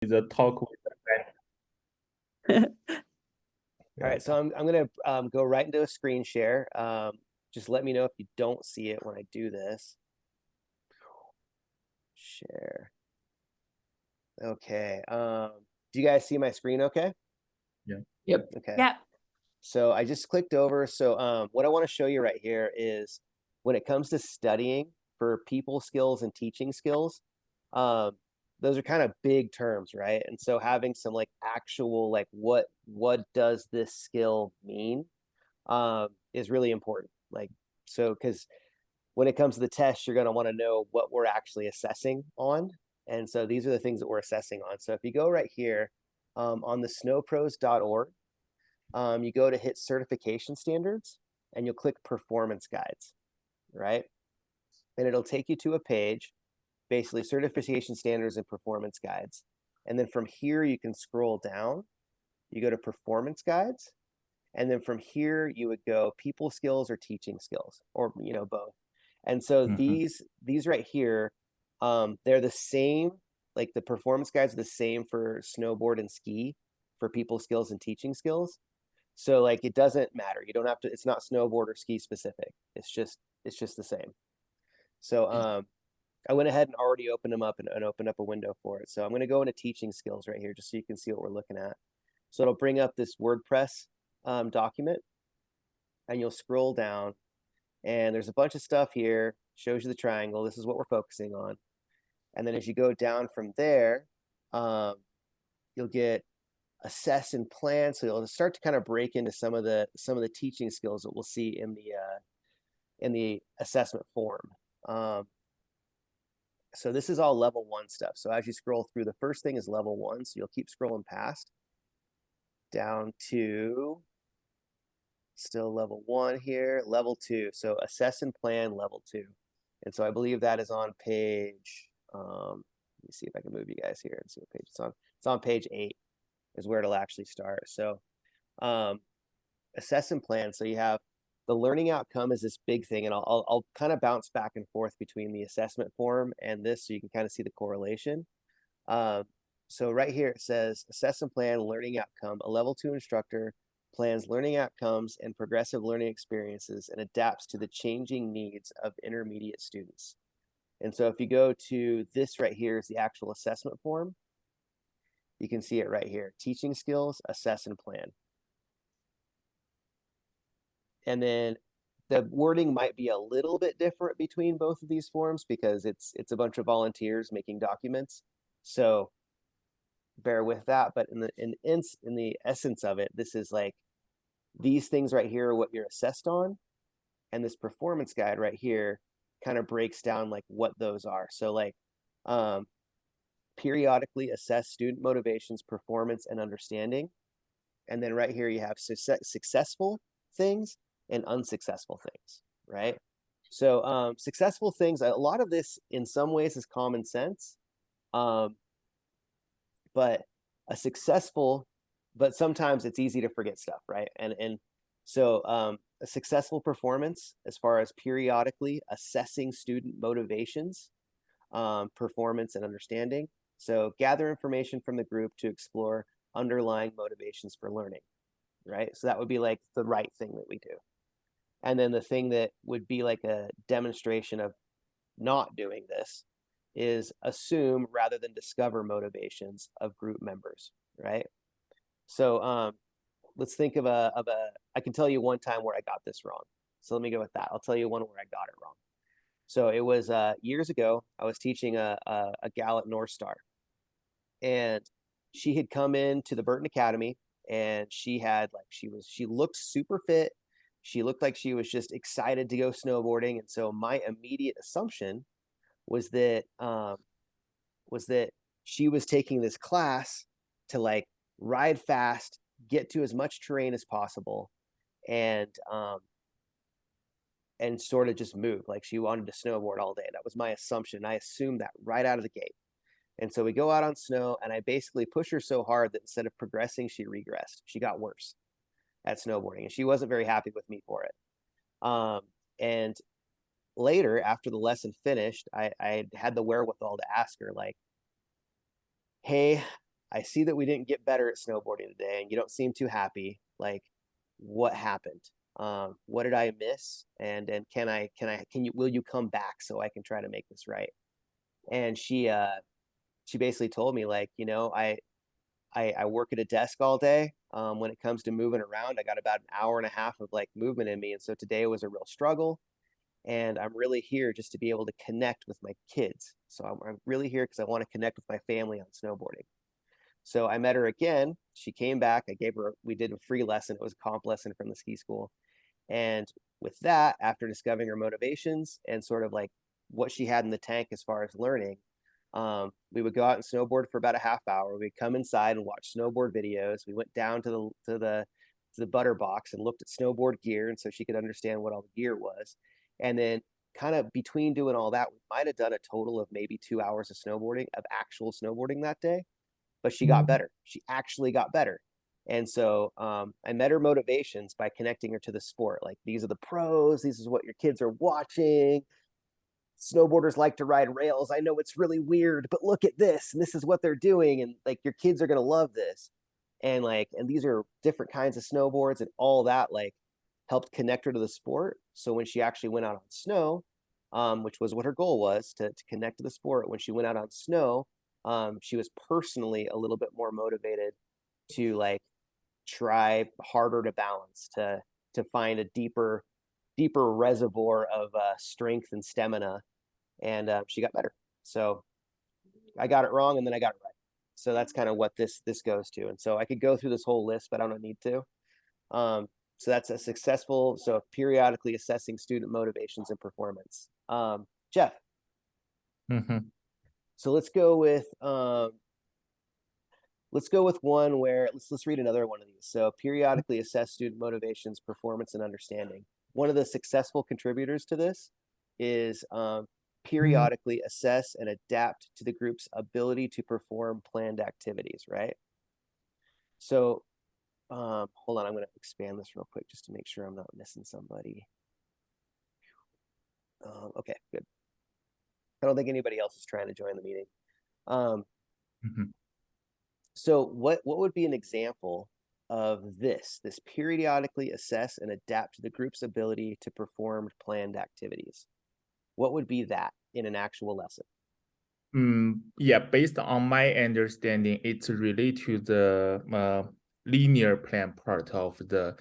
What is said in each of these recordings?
the talk with the friend. All Yeah. right, so I'm gonna go right into a screen share. Just let me know if you don't see it when I do this. Share. Okay. Do you guys see my screen okay? Yeah. Yep. Okay. Yeah. So I just clicked over. So what I want to show you right here is when it comes to studying for people skills and teaching skills, um, those are kind of big terms, right? And so having some like actual like what does this skill mean is really important. Like so because when it comes to the test, you're going to want to know what we're actually assessing on. And so these are the things that we're assessing on. So if you go right here on the snowpros.org, you go to hit certification standards and you'll click performance guides, right? And it'll take you to a page, basically certification standards and performance guides. And then from here, you can scroll down, you go to performance guides. And then from here, you would go people skills or teaching skills, or both. And so Mhm. these right here, they're the same. Like the performance guides are the same for snowboard and ski, for people skills and teaching skills. So like it doesn't matter. You don't have to. It's not snowboard or ski specific. It's just the same. So I went ahead and already opened them up and opened up a window for it. So I'm going to go into teaching skills right here, just so you can see what we're looking at. So it'll bring up this WordPress document, and you'll scroll down, and there's a bunch of stuff here. Shows you the triangle. This is what we're focusing on. And then as you go down from there, um, you'll get assess and plan. So you'll start to kind of break into some of the teaching skills that we'll see in the assessment form. So this is all level 1 stuff. So as you scroll through, the first thing is level 1. So you'll keep scrolling past down to still level 1 here, level 2. So assess and plan level 2. And so I believe that is on page, let me see if I can move you guys here and see what page it's on. It's on page 8 is where it'll actually start. So um, assess and plan. So you have the learning outcome is this big thing, and I'll kind of bounce back and forth between the assessment form and this, so you can kind of see the correlation. Um, so right here it says assess and plan learning outcome. A level 2 instructor plans learning outcomes and progressive learning experiences and adapts to the changing needs of intermediate students. And so if you go to this right here is the actual assessment form. You can see it right here: teaching skills, assess and plan. And then the wording might be a little bit different between both of these forms because it's a bunch of volunteers making documents. So bear with that. But in the essence of it, this is like these things right here are what you're assessed on, and this performance guide right here kind of breaks down like what those are. So like um, periodically assess student motivations, performance, and understanding. And then right here you have successful things and unsuccessful things, right? So successful things, a lot of this in some ways is common sense, um, but a successful, but sometimes it's easy to forget stuff, right? And so a successful performance as far as periodically assessing student motivations, performance, and understanding. So gather information from the group to explore underlying motivations for learning, right? So that would be like the right thing that we do. And then the thing that would be like a demonstration of not doing this is assume rather than discover motivations of group members, right? So let's think of a I can tell you one time where I got this wrong. So let me go with that. I'll tell you one where I got it wrong. So it was years ago. I was teaching a gal at North Star, and she had come into the Burton Academy, and she had like she looked super fit. She looked like she was just excited to go snowboarding, and so my immediate assumption was that she was taking this class to like ride fast, get to as much terrain as possible, and sort of just move. Like she wanted to snowboard all day. That was my assumption. I assumed that right out of the gate. And so we go out on snow, and I basically push her so hard that instead of progressing, she regressed. She got worse at snowboarding, and she wasn't very happy with me for it. And later, after the lesson finished, I had the wherewithal to ask her, like, hey, I see that we didn't get better at snowboarding today and you don't seem too happy. Like, what happened? What did I miss? And will you come back so I can try to make this right? And she basically told me like, I work at a desk all day. When it comes to moving around, I got about an hour and a half of like movement in me. And so today was a real struggle. And I'm really here just to be able to connect with my kids. So I'm really here because I want to connect with my family on snowboarding. So I met her again. She came back. We did a free lesson. It was a comp lesson from the ski school. And with that, after discovering her motivations and sort of like what she had in the tank as far as learning, we would go out and snowboard for about a half hour. We'd come inside and watch snowboard videos. We went down to the butter box and looked at snowboard gear, and so she could understand what all the gear was. And then, kind of between doing all that, we might have done a total of maybe 2 hours of snowboarding, of actual snowboarding that day. But she got better. She actually got better. And so I met her motivations by connecting her to the sport. Like, these are the pros. This is what your kids are watching. Snowboarders like to ride rails. I know it's really weird, but look at this. And this is what they're doing. And like, your kids are going to love this. And these are different kinds of snowboards, and all that like helped connect her to the sport. So when she actually went out on snow, which was what her goal was, to connect to the sport, when she went out on snow, she was personally a little bit more motivated to like try harder to balance, to find a deeper reservoir of strength and stamina, and she got better. So I got it wrong, and then I got it right. So that's kind of what this goes to. And so I could go through this whole list, but I don't need to. So that's a successful. So periodically assessing student motivations and performance. Jeff. Mhm. So let's go with one where let's read another one of these. So periodically assess student motivations, performance, and understanding. One of the successful contributors to this is periodically assess and adapt to the group's ability to perform planned activities, right? So hold on, I'm going to expand this real quick just to make sure I'm not missing somebody. Okay, good. I don't think anybody else is trying to join the meeting. Mhm. So what would be an example of this periodically assess and adapt to the group's ability to perform planned activities? What would be that in an actual lesson? Yeah, based on my understanding, it's related to the linear plan part of the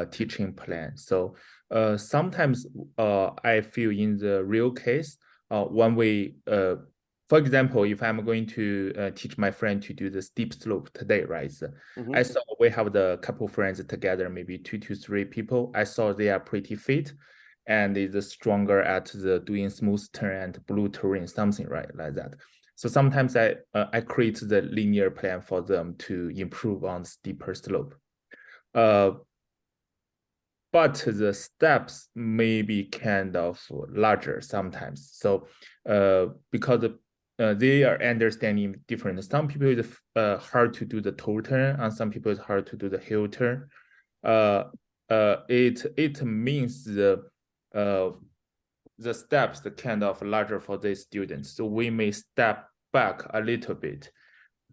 teaching plan. So sometimes I feel in the real case, when we, for example, if I'm going to teach my friend to do the steep slope today, right? So Mhm. I saw we have the couple friends together, maybe 2 to 3 people. I saw they are pretty fit and is stronger at the doing smooth turn and blue terrain, something right like that. So sometimes I create the linear plan for them to improve on steeper slope. But the steps may be kind of larger sometimes. So because they are understanding different. Some people it's hard to do the toe turn, and some people it's hard to do the heel turn. It means the steps are kind of larger for these students. So we may step back a little bit.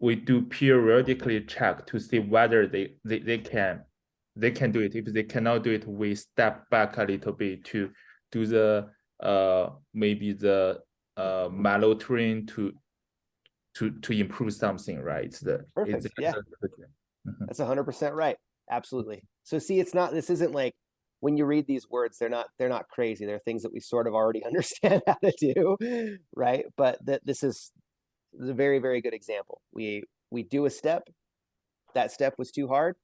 We do periodically check to see whether they can do it. If they cannot do it, we step back a little bit to do the maybe the mellow terrain to improve something, right? It's Perfect. Yeah, that's 100% right. Absolutely. So see, this isn't like, when you read these words, they're not crazy. They're things that we sort of already understand how to do, right? But this is a very, very good example. We do a step. That step was too hard.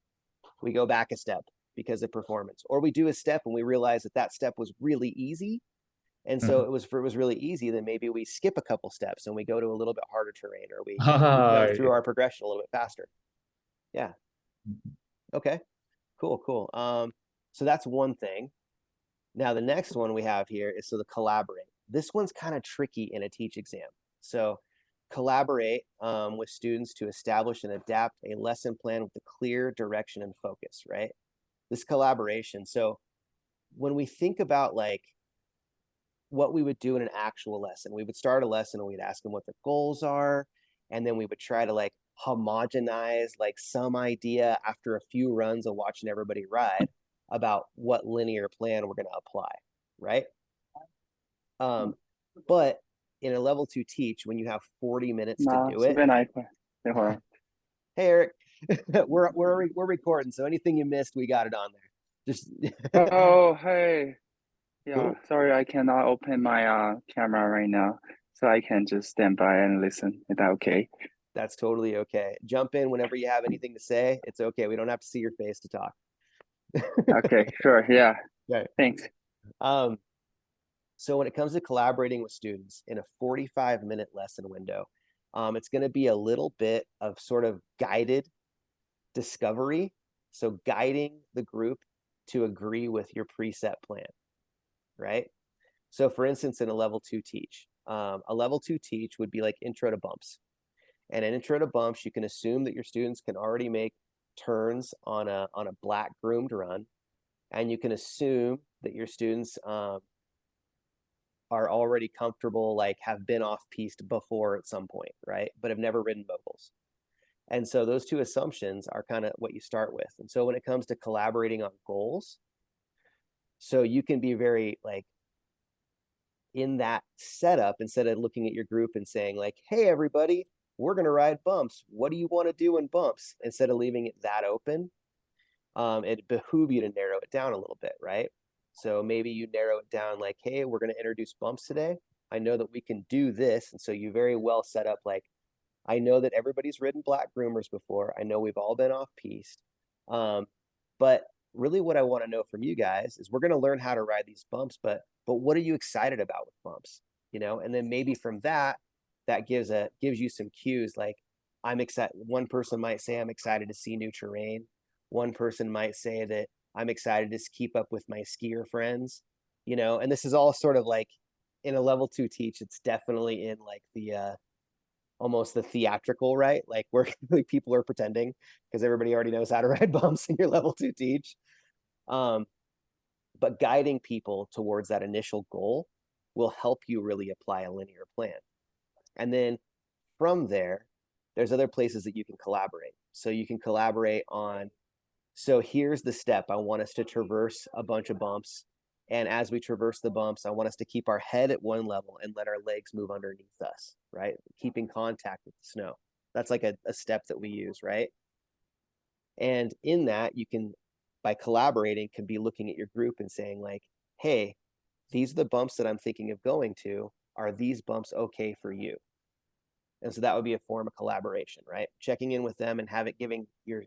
We go back a step because of performance, or we do a step and we realize that step was really easy. And so it was really easy. Then maybe we skip a couple steps and we go to a little bit harder terrain, or we jump through our progression a little bit faster. Yeah. Okay. Cool. So that's one thing. Now the next one we have here is the collaborate. This one's kind of tricky in a teach exam. So collaborate with students to establish and adapt a lesson plan with a clear direction and focus, right? This collaboration. So when we think about like what we would do in an actual lesson, we would start a lesson and we'd ask them what their goals are, and then we would try to like homogenize like some idea after a few runs of watching everybody ride about what linear plan we're going to apply, right? But in a level 2 teach, when you have 40 minutes to 那 do 随 it, 便拿一块，等会儿。 hey Eric, we're recording, so anything you missed, we got it on there. Just Oh, hey. Yeah, sorry, I cannot open my camera right now, so I can just stand by and listen. Is that okay? that's totally okay. Jump in whenever you have anything to say. It's okay. We don't have to see your face to talk. Okay, sure. Yeah. Okay. Thanks. So when it comes to collaborating with students in a 45-minute lesson window, it's going to be a little bit of sort of guided discovery. So guiding the group to agree with your preset plan, right? So for instance, in a level 2 teach, a level 2 teach would be like intro to bumps. And in intro to bumps, you can assume that your students can already make turns on a black groomed run. And you can assume that your students are already comfortable, like have been off piste before at some point, right? But have never ridden moguls. And so those two assumptions are kind of what you start with. And so when it comes to collaborating on goals, so you can be very like in that setup, instead of looking at your group and saying like, hey, everybody, we're going to ride bumps. What do you want to do in bumps? Instead of leaving it that open, it behoove you to narrow it down a little bit, right? So maybe you narrow it down like, hey, we're going to introduce bumps today. I know that we can do this. And so you very well set up like, I know that everybody's ridden black groomers before. I know we've all been off piste. But really what I want to know from you guys is we're going to learn how to ride these bumps, but what are you excited about with bumps? You know, and then maybe from that gives you some cues like I'm excited. One person might say I'm excited to see new terrain. One person might say that I'm excited to keep up with my skier friends, you know, and this is all sort of like in a level 2 teach, it's definitely in like the almost the theatrical, right? Like where like people are pretending because everybody already knows how to ride bumps in your level 2 teach. But guiding people towards that initial goal will help you really apply a linear plan. And then from there, there's other places that you can collaborate. So you can collaborate on, so here's the step. I want us to traverse a bunch of bumps. And as we traverse the bumps, I want us to keep our head at one level and let our legs move underneath us, right? Keeping contact with the snow. That's like a step that we use, right? And in that, you can, by collaborating, can be looking at your group and saying like, hey, these are the bumps that I'm thinking of going to. Are these bumps okay for you? And so that would be a form of collaboration, right? Checking in with them and giving your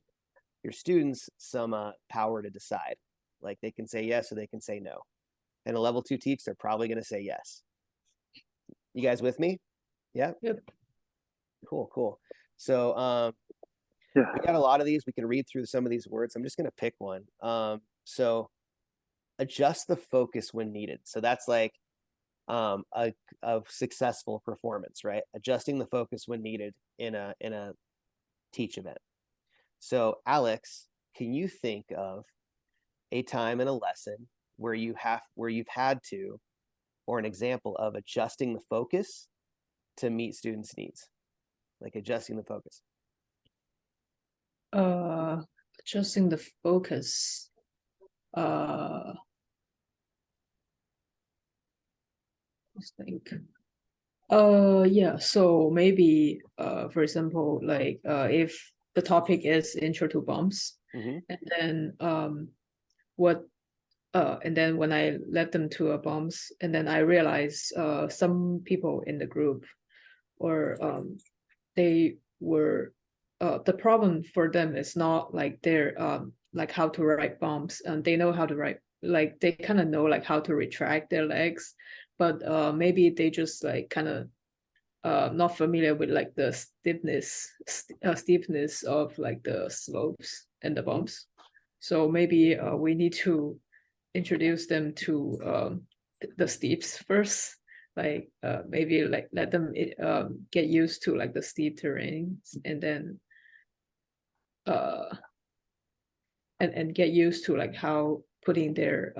students some power to decide. Like they can say yes or they can say no. And a level 2 teach, they're probably going to say yes. You guys with me? Yeah. Yep. Cool. So Yeah. we got a lot of these. We can read through some of these words. I'm just going to pick one. So adjust the focus when needed. So that's like a successful performance, right? Adjusting the focus when needed in a teach event. So Alex, can you think of a time in a lesson where you've had to, or an example of adjusting the focus to meet students' needs, like adjusting the focus? Adjusting the focus. Let's think. Yeah, so maybe for example, like if the topic is intro to bumps, Mm-hmm. and then and then when I led them to a bumps, and then I realized some people in the group, or they were the problem for them is not like they're like how to ride bumps, and they know how to ride, like they kind of know like how to retract their legs, but maybe they just like kind of not familiar with like the steepness of like the slopes and the bumps. So maybe we need to introduce them to the steeps first, like maybe like let them get used to like the steep terrains, and then and get used to like how putting their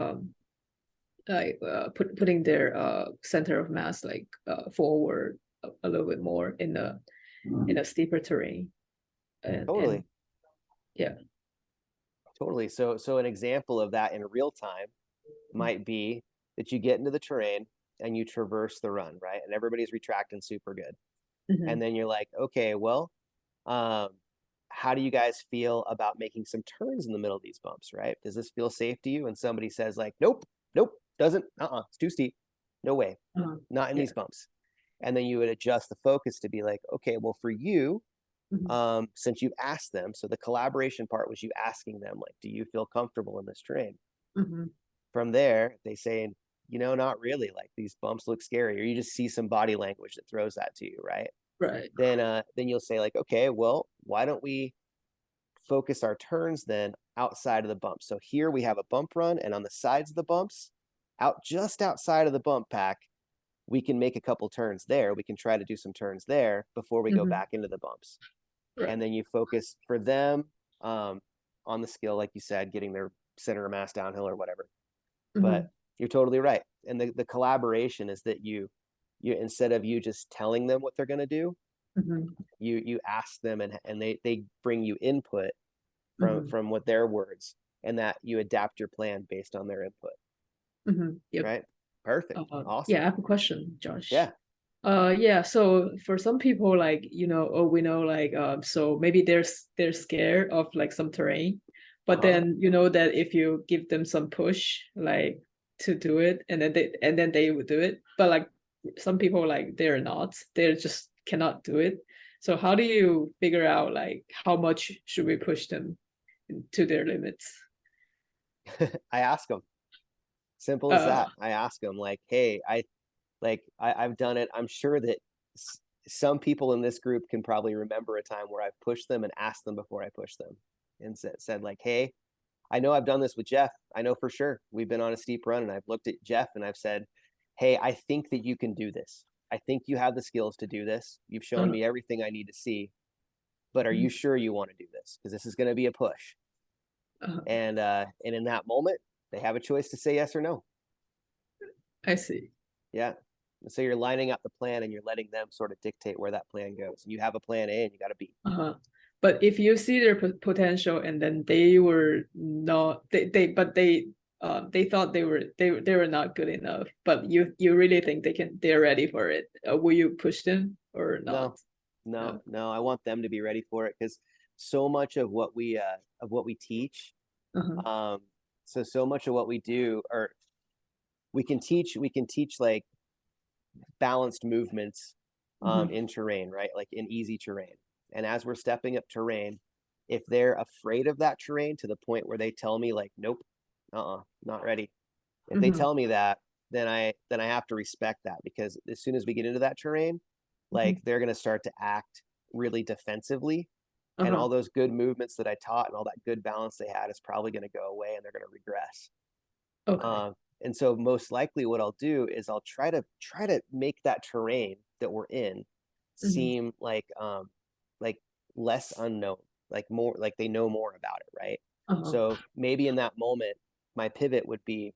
putting their center of mass like forward a little bit more in a steeper terrain. Totally. yeah. Totally. So an example of that in real time might be that you get into the terrain and you traverse the run, right? And everybody's retracting super good. Mhm. And then you're like, okay, well, how do you guys feel about making some turns in the middle of these bumps, right? Does this feel safe to you? And somebody says like, nope, doesn't, it's too steep. No way, Uh-huh. not in Yeah. these bumps. And then you would adjust the focus to be like, okay, well, for you, Mhm. since you asked them, so the collaboration part was you asking them, like, do you feel comfortable in this terrain? Mhm. From there, they say, not really, like these bumps look scary, or you just see some body language that throws that to you, right? Right. Then you'll say like, okay, well, why don't we focus our turns then outside of the bump? So here we have a bump run, and on the sides of the bumps, just outside of the bump pack, we can make a couple turns there. We can try to do some turns there before we go Mhm. back into the bumps. Right. And then you focus for them on the skill, like you said, getting their center of mass downhill or whatever. But Mhm. you're totally right. And the collaboration is that you instead of you just telling them what they're going to do, Mhm. you ask them, and they bring you input Mhm. from what their words, and that you adapt your plan based on their input, Mhm. Yep. right? Perfect. Yeah, Awesome. I have a question, Josh. Yeah. Yeah, so for some people, like, we know, like, so maybe they're scared of like some terrain, but then that if you give them some push, like, to do it, and then they would do it. But like some people, like, they just cannot do it. So how do you figure out like how much should we push them to their limits? I ask them. Simple as that. I ask them like, hey, I've done it. I'm sure that some people in this group can probably remember a time where I've pushed them and asked them before I pushed them, and said like, hey, I know I've done this with Jeff. I know for sure. We've been on a steep run, and I've looked at Jeff and I've said, hey, I think that you can do this. I think you have the skills to do this. You've shown me everything I need to see, but are you sure you want to do this? Because this is going to be a push. And in that moment, they have a choice to say yes or no. I see. Yeah. So you're lining up the plan, and you're letting them sort of dictate where that plan goes. And you have a plan A and you got a B. But if you see their potential, and then they were not, they thought they were not good enough, but you really think they're ready for it, will you push them or not? No. I want them to be ready for it, because so much of what we teach, so much of what we do, or we can teach like balanced movements in terrain, right? Like in easy terrain. And as we're stepping up terrain, if they're afraid of that terrain to the point where they tell me like, nope, not ready. If they tell me that, then I have to respect that, because as soon as we get into that terrain, like they're going to start to act really defensively, and all those good movements that I taught and all that good balance they had is probably going to go away, and they're going to regress. Okay. And so most likely what I'll do is I'll try to make that terrain that we're in seem like less unknown, like more like they know more about it, right? So maybe in that moment, my pivot would be,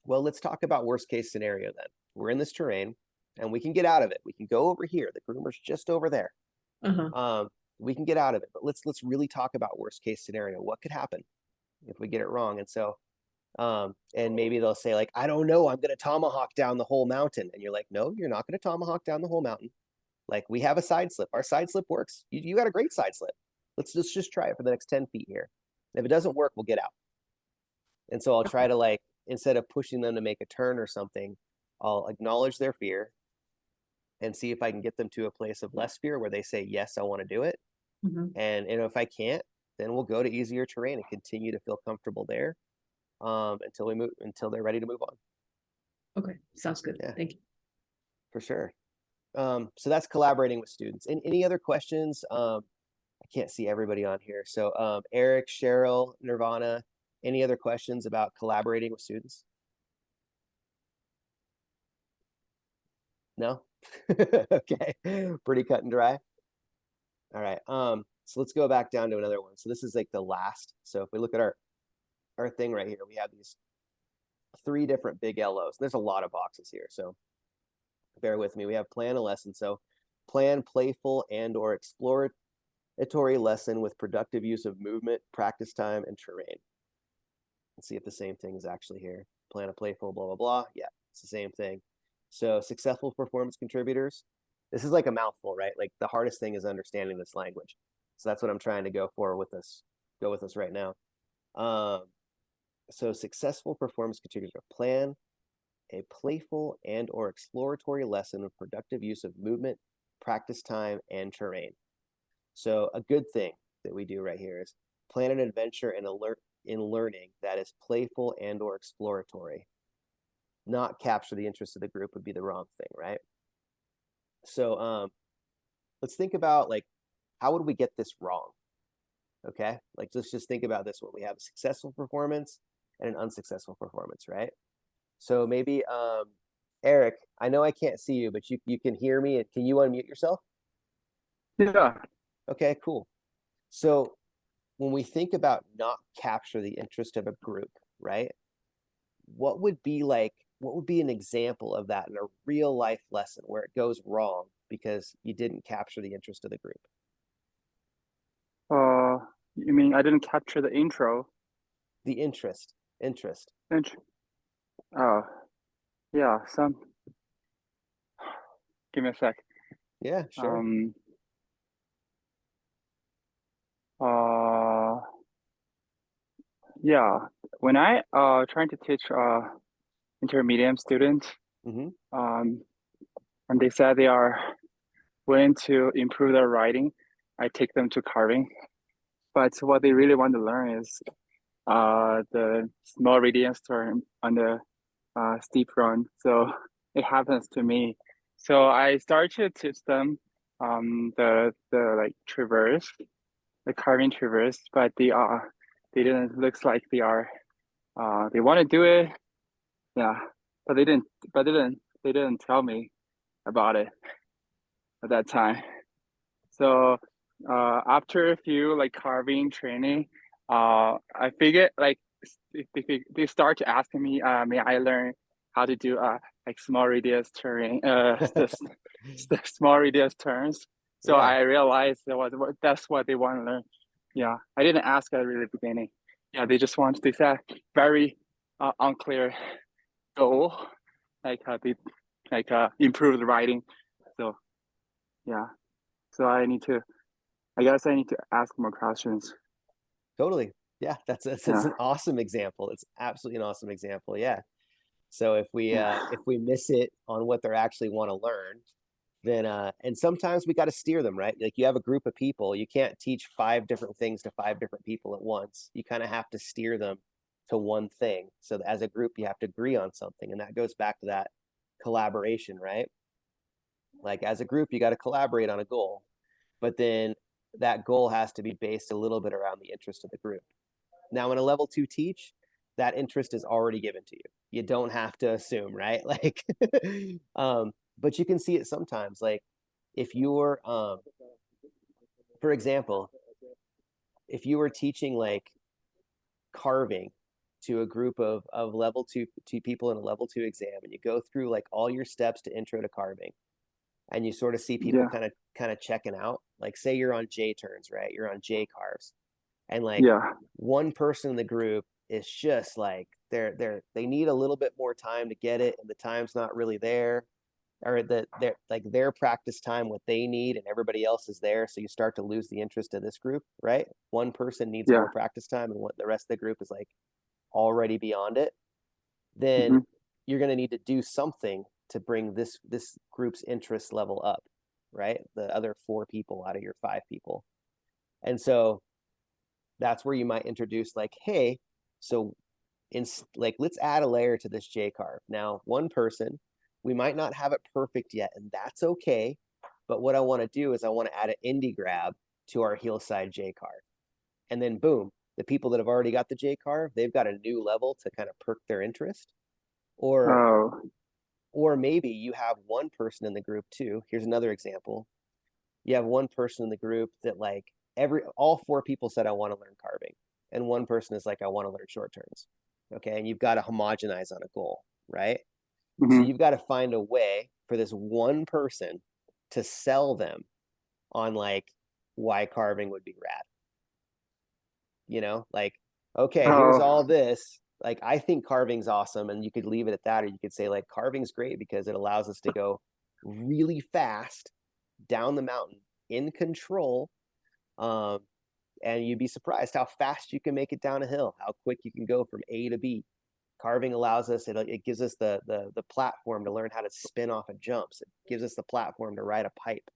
well, let's talk about worst case scenario then. We're in this terrain and we can get out of it. We can go over here. The groomer's just over there. We can get out of it, but let's really talk about worst case scenario. What could happen if we get it wrong? And so and maybe they'll say like, I don't know, I'm going to tomahawk down the whole mountain. And you're like, no, you're not going to tomahawk down the whole mountain. Like, we have a side slip. Our side slip works. You got a great side slip. Let's just try it for the next 10 feet here. And if it doesn't work, we'll get out. And so I'll try to, like, instead of pushing them to make a turn or something, I'll acknowledge their fear and see if I can get them to a place of less fear where they say, yes, I want to do it. And if I can't, then we'll go to easier terrain and continue to feel comfortable there until they're ready to move on. Okay, sounds good. Yeah. Thank you. For sure. So that's collaborating with students. Any other questions? I can't see everybody on here. So Eric, Cheryl, Nirvana, any other questions about collaborating with students? No? Okay, pretty cut and dry. All right, so let's go back down to another one. So this is like the last. So if we look at our thing right here, we have these 3 different big LOs. There's a lot of boxes here, so bear with me. We have plan a lesson. So plan, playful, and or exploratory lesson with productive use of movement, practice time, and terrain. Let's see if the same thing is actually here. Plan a playful, blah, blah, blah. Yeah, it's the same thing. So successful performance contributors. This is like a mouthful, right? Like the hardest thing is understanding this language. So that's what I'm trying to go with this right now. So successful performance contributor, plan a playful and or exploratory lesson with productive use of movement, practice time, and terrain. So a good thing that we do right here is plan an adventure in learning that is playful and or exploratory. Not capture the interest of the group would be the wrong thing, right? So let's think about like, how would we get this wrong? Okay, like let's just think about this one. We have a successful performance and an unsuccessful performance, right? So maybe Eric, I know I can't see you, but you can hear me. Can you unmute yourself? Yeah. Okay, cool. So when we think about not capture the interest of a group, right? What would be an example of that in a real life lesson where it goes wrong because you didn't capture the interest of the group? You mean I didn't capture the intro? The interest. Oh, yeah. Give me a sec. Yeah, sure. Yeah. When I trying to teach intermediate students, Mhm. and they said they are willing to improve their writing, I take them to carving. But what they really want to learn is the small radius turn on the steep run. So it happens to me. So I started to teach them the like traverse, the carving traverse, but they didn't looks like they want to do it. Yeah, but they didn't tell me about it at that time. So after a few like carving training, I figured like they start to ask me, may I learn how to do like small radius terrain, the small radius turns. So Yeah. I realized that's what they want to learn. Yeah, I didn't ask at the really beginning. Yeah, they just want to set very unclear goal, like improve the writing. So yeah, so I guess I need to ask more questions. Totally. Yeah, that's Yeah. an awesome example. It's absolutely an awesome example. Yeah. So if Yeah. we miss it on what they actually want to learn, then and sometimes we got to steer them, right? Like you have a group of people, you can't teach 5 different things to 5 different people at once. You kind of have to steer them to one thing. So as a group, you have to agree on something, and that goes back to that collaboration, right? Like as a group, you got to collaborate on a goal, but then that goal has to be based a little bit around the interest of the group. Now, in a level 2 teach, that interest is already given to you. You don't have to assume, right? Like, but you can see it sometimes. Like, if you're, for example, if you were teaching like carving to a group of level 2 people in a level 2 exam, and you go through like all your steps to intro to carving, and you sort of see people Yeah. kind of checking out. Like, say you're on J turns, right? You're on J carves, and like Yeah. one person in the group is just like they need a little bit more time to get it, and the time's not really there, or their practice time, what they need, and everybody else is there, so you start to lose the interest of this group, right? One person needs Yeah. more practice time, and what the rest of the group is like already beyond it. Then hmm you're going to need to do something to bring this group's interest level up, right? The other 4 people out of your 5 people. And so that's where you might introduce like, hey, so like, let's add a layer to this J carve. Now, one person, we might not have it perfect yet, and that's okay. But what I want to do is I want to add an indie grab to our hillside J carve. And then boom, the people that have already got the J carve, they've got a new level to kind of perk their interest. Oh. Or maybe you have one person in the group too. Here's another example. You have one person in the group that like all 4 people said, I want to learn carving. And one person is like, I want to learn short turns. Okay. And you've got to homogenize on a goal, right? So hmm you've got to find a way for this one person to sell them on like why carving would be rad. You know, like, okay, here's all this. Like, I think carving's awesome, and you could leave it at that, or you could say like carving's great because it allows us to go really fast down the mountain in control. And you'd be surprised how fast you can make it down a hill, how quick you can go from A to B. Carving allows us, it gives us the platform to learn how to spin off of jumps. It gives us the platform to ride a pipe.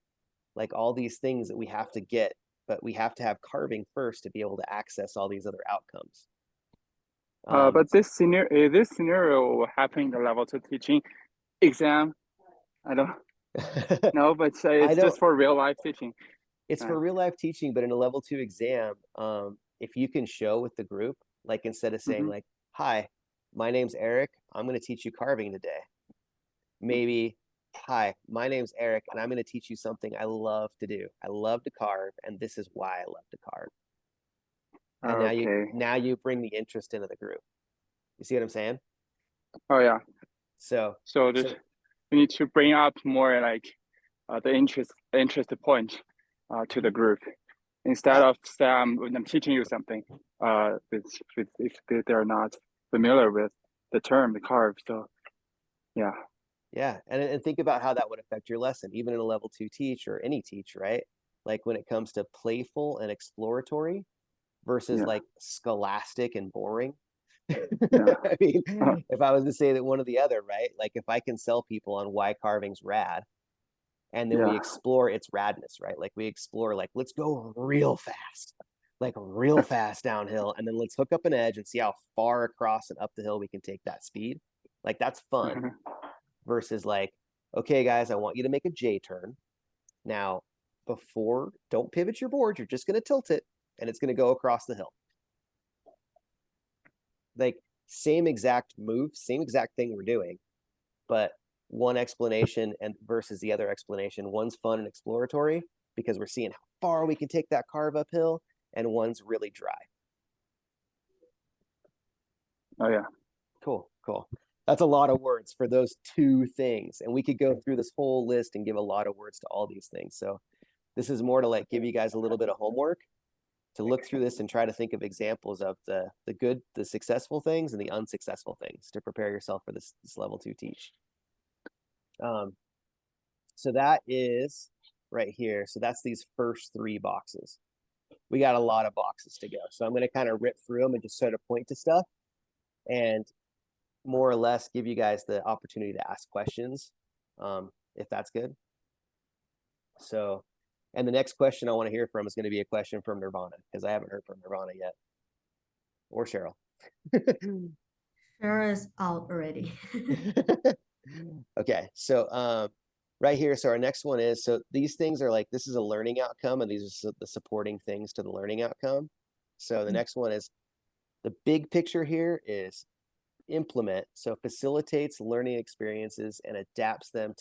Like all these things that we have to get, but we have to have carving first to be able to access all these other outcomes. But this scenario will happen in the level 2 teaching exam. I don't know, but it's just for real life teaching. It's for real life teaching, but in a level 2 exam, if you can show with the group, like instead of saying like, hi, my name's Eric, I'm going to teach you carving today. Maybe, hi, my name's Eric, and I'm going to teach you something I love to do. I love to carve, and this is why I love to carve. And now you bring the interest into the group. You see what I'm saying? Oh yeah. So we need to bring up more like the interest point to the group instead of when I'm teaching you something if they're not familiar with the term the carve. So yeah, and think about how that would affect your lesson, even in a level 2 teach or any teach, right? Like when it comes to playful and exploratory versus like scholastic and boring. I mean, if I was to say that one or the other, right? Like if I can sell people on why carving's rad, and then we explore its radness, right? Like we explore, like, let's go real fast downhill, and then let's hook up an edge and see how far across and up the hill we can take that speed. Like that's fun. Versus like, okay, guys, I want you to make a J turn. Now, don't pivot your board. You're just going to tilt it, and it's going to go across the hill. Like same exact move, same exact thing we're doing, but one explanation and versus the other explanation. One's fun and exploratory because we're seeing how far we can take that carve uphill, and one's really dry. Oh yeah. Cool. That's a lot of words for those two things. And we could go through this whole list and give a lot of words to all these things. So this is more to like give you guys a little bit of homework to look through this and try to think of examples of the good, the successful things and the unsuccessful things to prepare yourself for this level 2 teach. So that is right here. So that's these first 3 boxes. We got a lot of boxes to go. So I'm going to kind of rip through them and just sort of point to stuff and more or less give you guys the opportunity to ask questions, if that's good. So, and the next question I want to hear from is going to be a question from Nirvana, because I haven't heard from Nirvana yet, or Cheryl. Cheryl is out already. Okay, so right here, so our next one is, so these things are like, this is a learning outcome, and these are the supporting things to the learning outcome. So the next one is, the big picture here is implement, so facilitates learning experiences and adapts them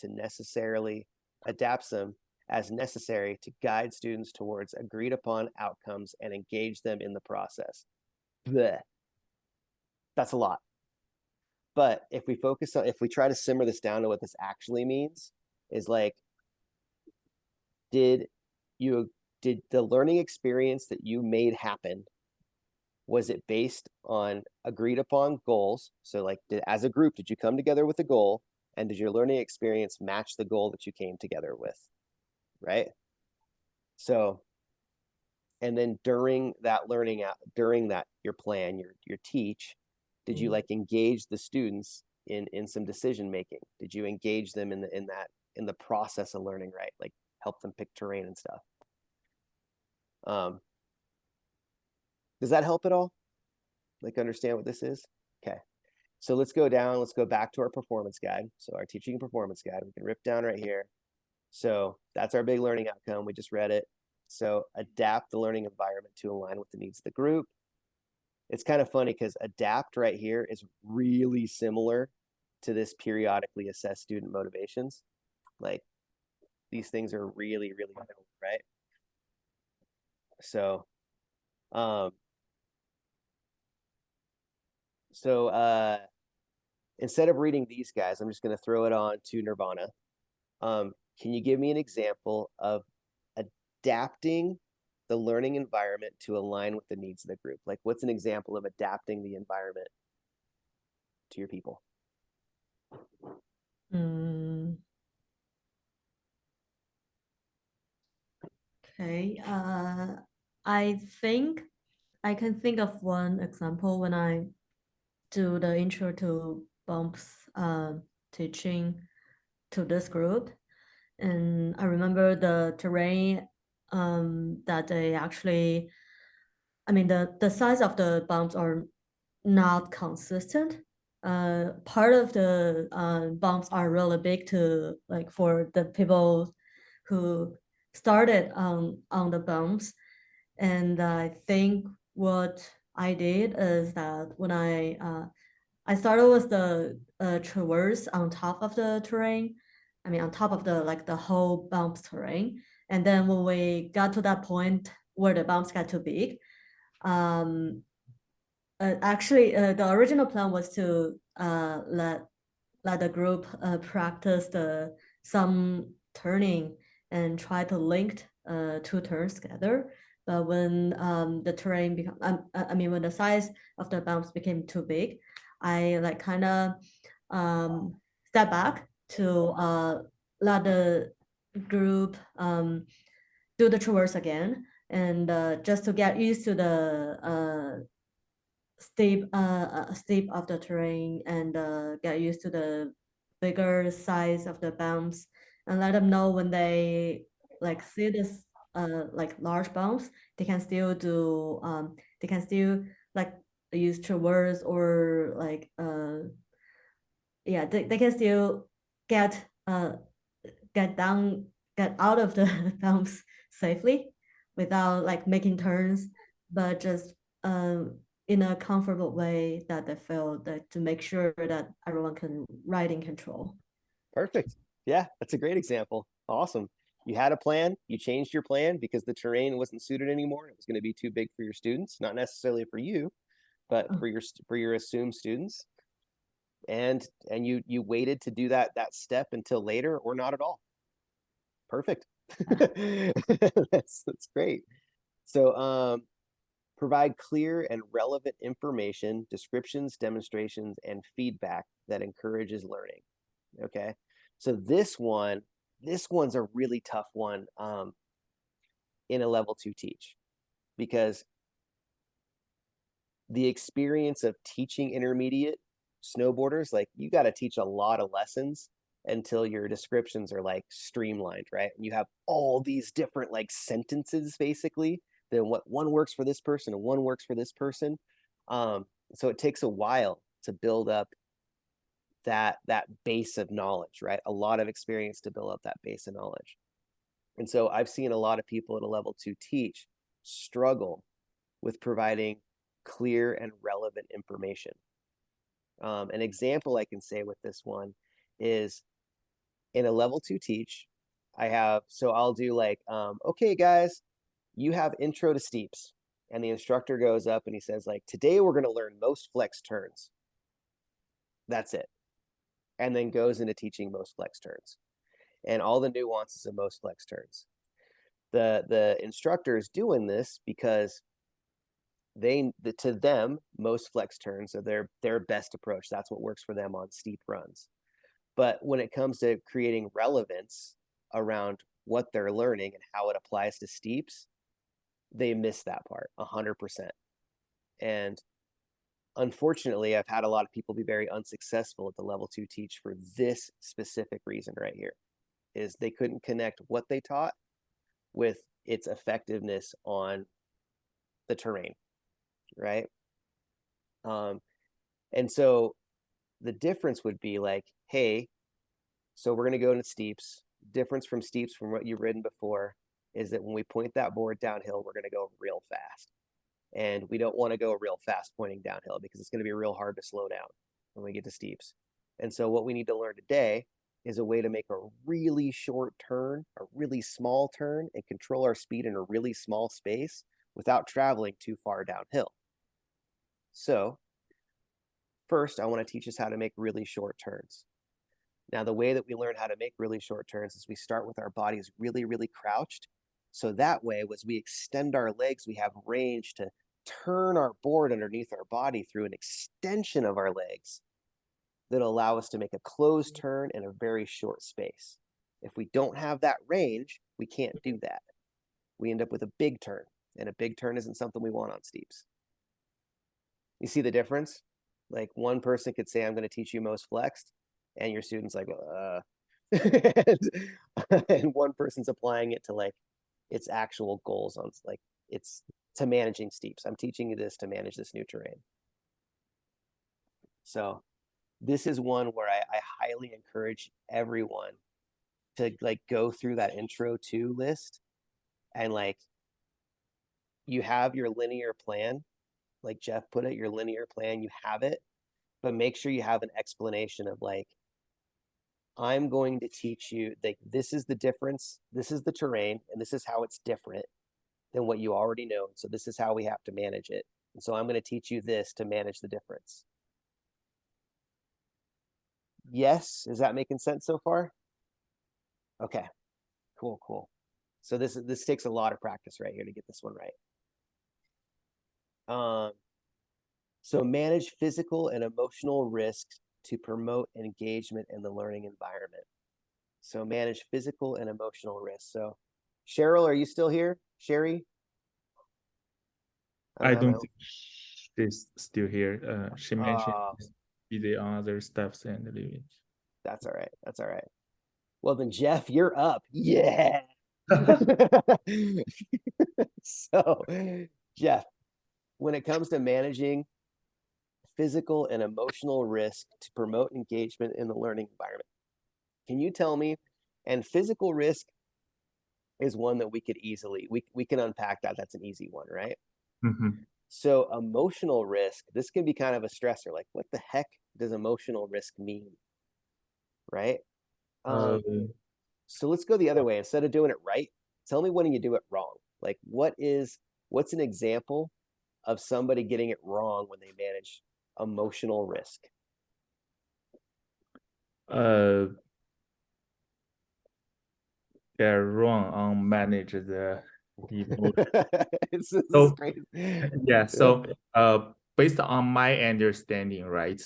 as necessary to guide students towards agreed upon outcomes and engage them in the process. Blech. That's a lot. But if we try to simmer this down to what this actually means, is like, did the learning experience that you made happen, was it based on agreed upon goals? So like, as a group, did you come together with a goal, and did your learning experience match the goal that you came together with? Right? So, and then during that learning, your plan, your teach, did you like engage the students in some decision making? Did you engage them in the process of learning, right? Like help them pick terrain and stuff. Does that help at all? Like understand what this is? Okay. So let's go back to our performance guide. So our teaching and performance guide, we can rip down right here. So that's our big learning outcome. We just read it. So adapt the learning environment to align with the needs of the group. It's kind of funny because adapt right here is really similar to this periodically assess student motivations. Like these things are really, really similar, right? So, instead of reading these guys, I'm just going to throw it on to Nirvana. Can you give me an example of adapting the learning environment to align with the needs of the group. Like, what's an example of adapting the environment to your people? Okay, I think I can think of one example when I do the intro to bumps teaching to this group. And I remember the terrain that they actually, I mean, the size of the bumps are not consistent. Part of the bumps are really big to like for the people who started on the bumps. And I think what I did is that when I started with the traverse on top of the terrain, I mean on top of the like the whole bumps terrain. And then when we got to that point where the bumps got too big, actually the original plan was to let the group practice some turning and try to link two turns together. But when the terrain become, I mean, when the size of the bumps became too big, I like kind of step back to let the group do the traverse again, and just to get used to the steep of the terrain and get used to the bigger size of the bumps, and let them know when they like see this like large bumps, they can still do they can still like use traverse or like yeah, they can still get down, get out of the bumps safely without like making turns, but just in a comfortable way that they feel that to make sure that everyone can ride in control. Perfect. Yeah, that's a great example. Awesome. You had a plan, you changed your plan because the terrain wasn't suited anymore. It was going to be too big for your students, not necessarily for you, but for your assumed students. And you waited to do that step until later or not at all. Perfect. That's great. So provide clear and relevant information, descriptions, demonstrations, and feedback that encourages learning. Okay. So this one's a really tough one in a level 2 teach, because the experience of teaching intermediate snowboarders, like you got to teach a lot of lessons until your descriptions are like streamlined, right? And you have all these different like sentences basically, then what one works for this person and one works for this person. So it takes a while to build up that base of knowledge, right? A lot of experience to build up that base of knowledge. And so I've seen a lot of people at a level 2 teach struggle with providing clear and relevant information. An example I can say with this one is in a level 2 teach, I'll do like, okay, guys, you have intro to steeps. And the instructor goes up and he says like, today we're going to learn most flex turns. That's it. And then goes into teaching most flex turns and all the nuances of most flex turns. The instructor is doing this because to them, most flex turns are their best approach. That's what works for them on steep runs. But when it comes to creating relevance around what they're learning and how it applies to steeps, they miss that part 100%. And unfortunately, I've had a lot of people be very unsuccessful at the level 2 teach for this specific reason right here, is they couldn't connect what they taught with its effectiveness on the terrain, right? And so the difference would be like, hey, so we're going to go into steeps. Difference from steeps from what you've ridden before is that when we point that board downhill, we're going to go real fast. And we don't want to go real fast pointing downhill because it's going to be real hard to slow down when we get to steeps. And so what we need to learn today is a way to make a really short turn, a really small turn, and control our speed in a really small space without traveling too far downhill. So first, I want to teach us how to make really short turns. Now, the way that we learn how to make really short turns is we start with our bodies really, really crouched So that way, as we extend our legs, we have range to turn our board underneath our body through an extension of our legs that'll allow us to make a closed turn in a very short space. If we don't have that range, we can't do that. We end up with a big turn, and a big turn isn't something we want on steeps. You see the difference? Like one person could say, I'm going to teach you most flexed, and your student's like, and one person's applying it to like its actual goals on like it's to managing steeps. I'm teaching you this to manage this new terrain. So this is one where I highly encourage everyone to like go through that intro to list, and like you have your linear plan, like Jeff put it, your linear plan, you have it, but make sure you have an explanation of like, I'm going to teach you like this is the difference, this is the terrain, and this is how it's different than what you already know. So this is how we have to manage it. And so I'm going to teach you this to manage the difference. Yes, is that making sense so far? Okay, cool, cool. So this takes a lot of practice right here to get this one right. So manage physical and emotional risks to promote engagement in the learning environment. So manage physical and emotional risks. So Cheryl, are you still here? Sherry? I don't know. think she's still here. She mentioned she's busy on other stuff and leaving. That's all right. That's all right. Well then, Jeff, you're up. Yeah. So, Jeff, when it comes to managing physical and emotional risk to promote engagement in the learning environment, can you tell me, and physical risk is one that we could easily, we can unpack that. That's an easy one, right? Mm-hmm. So emotional risk, this can be kind of a stressor. Like, what the heck does emotional risk mean? Right? So let's go the other way. Instead of doing it right, tell me when you do it wrong. Like, what's an example of somebody getting it wrong when they manage emotional risk? They're wrong on manage the emotion. This is So, crazy. yeah, so based on my understanding, right,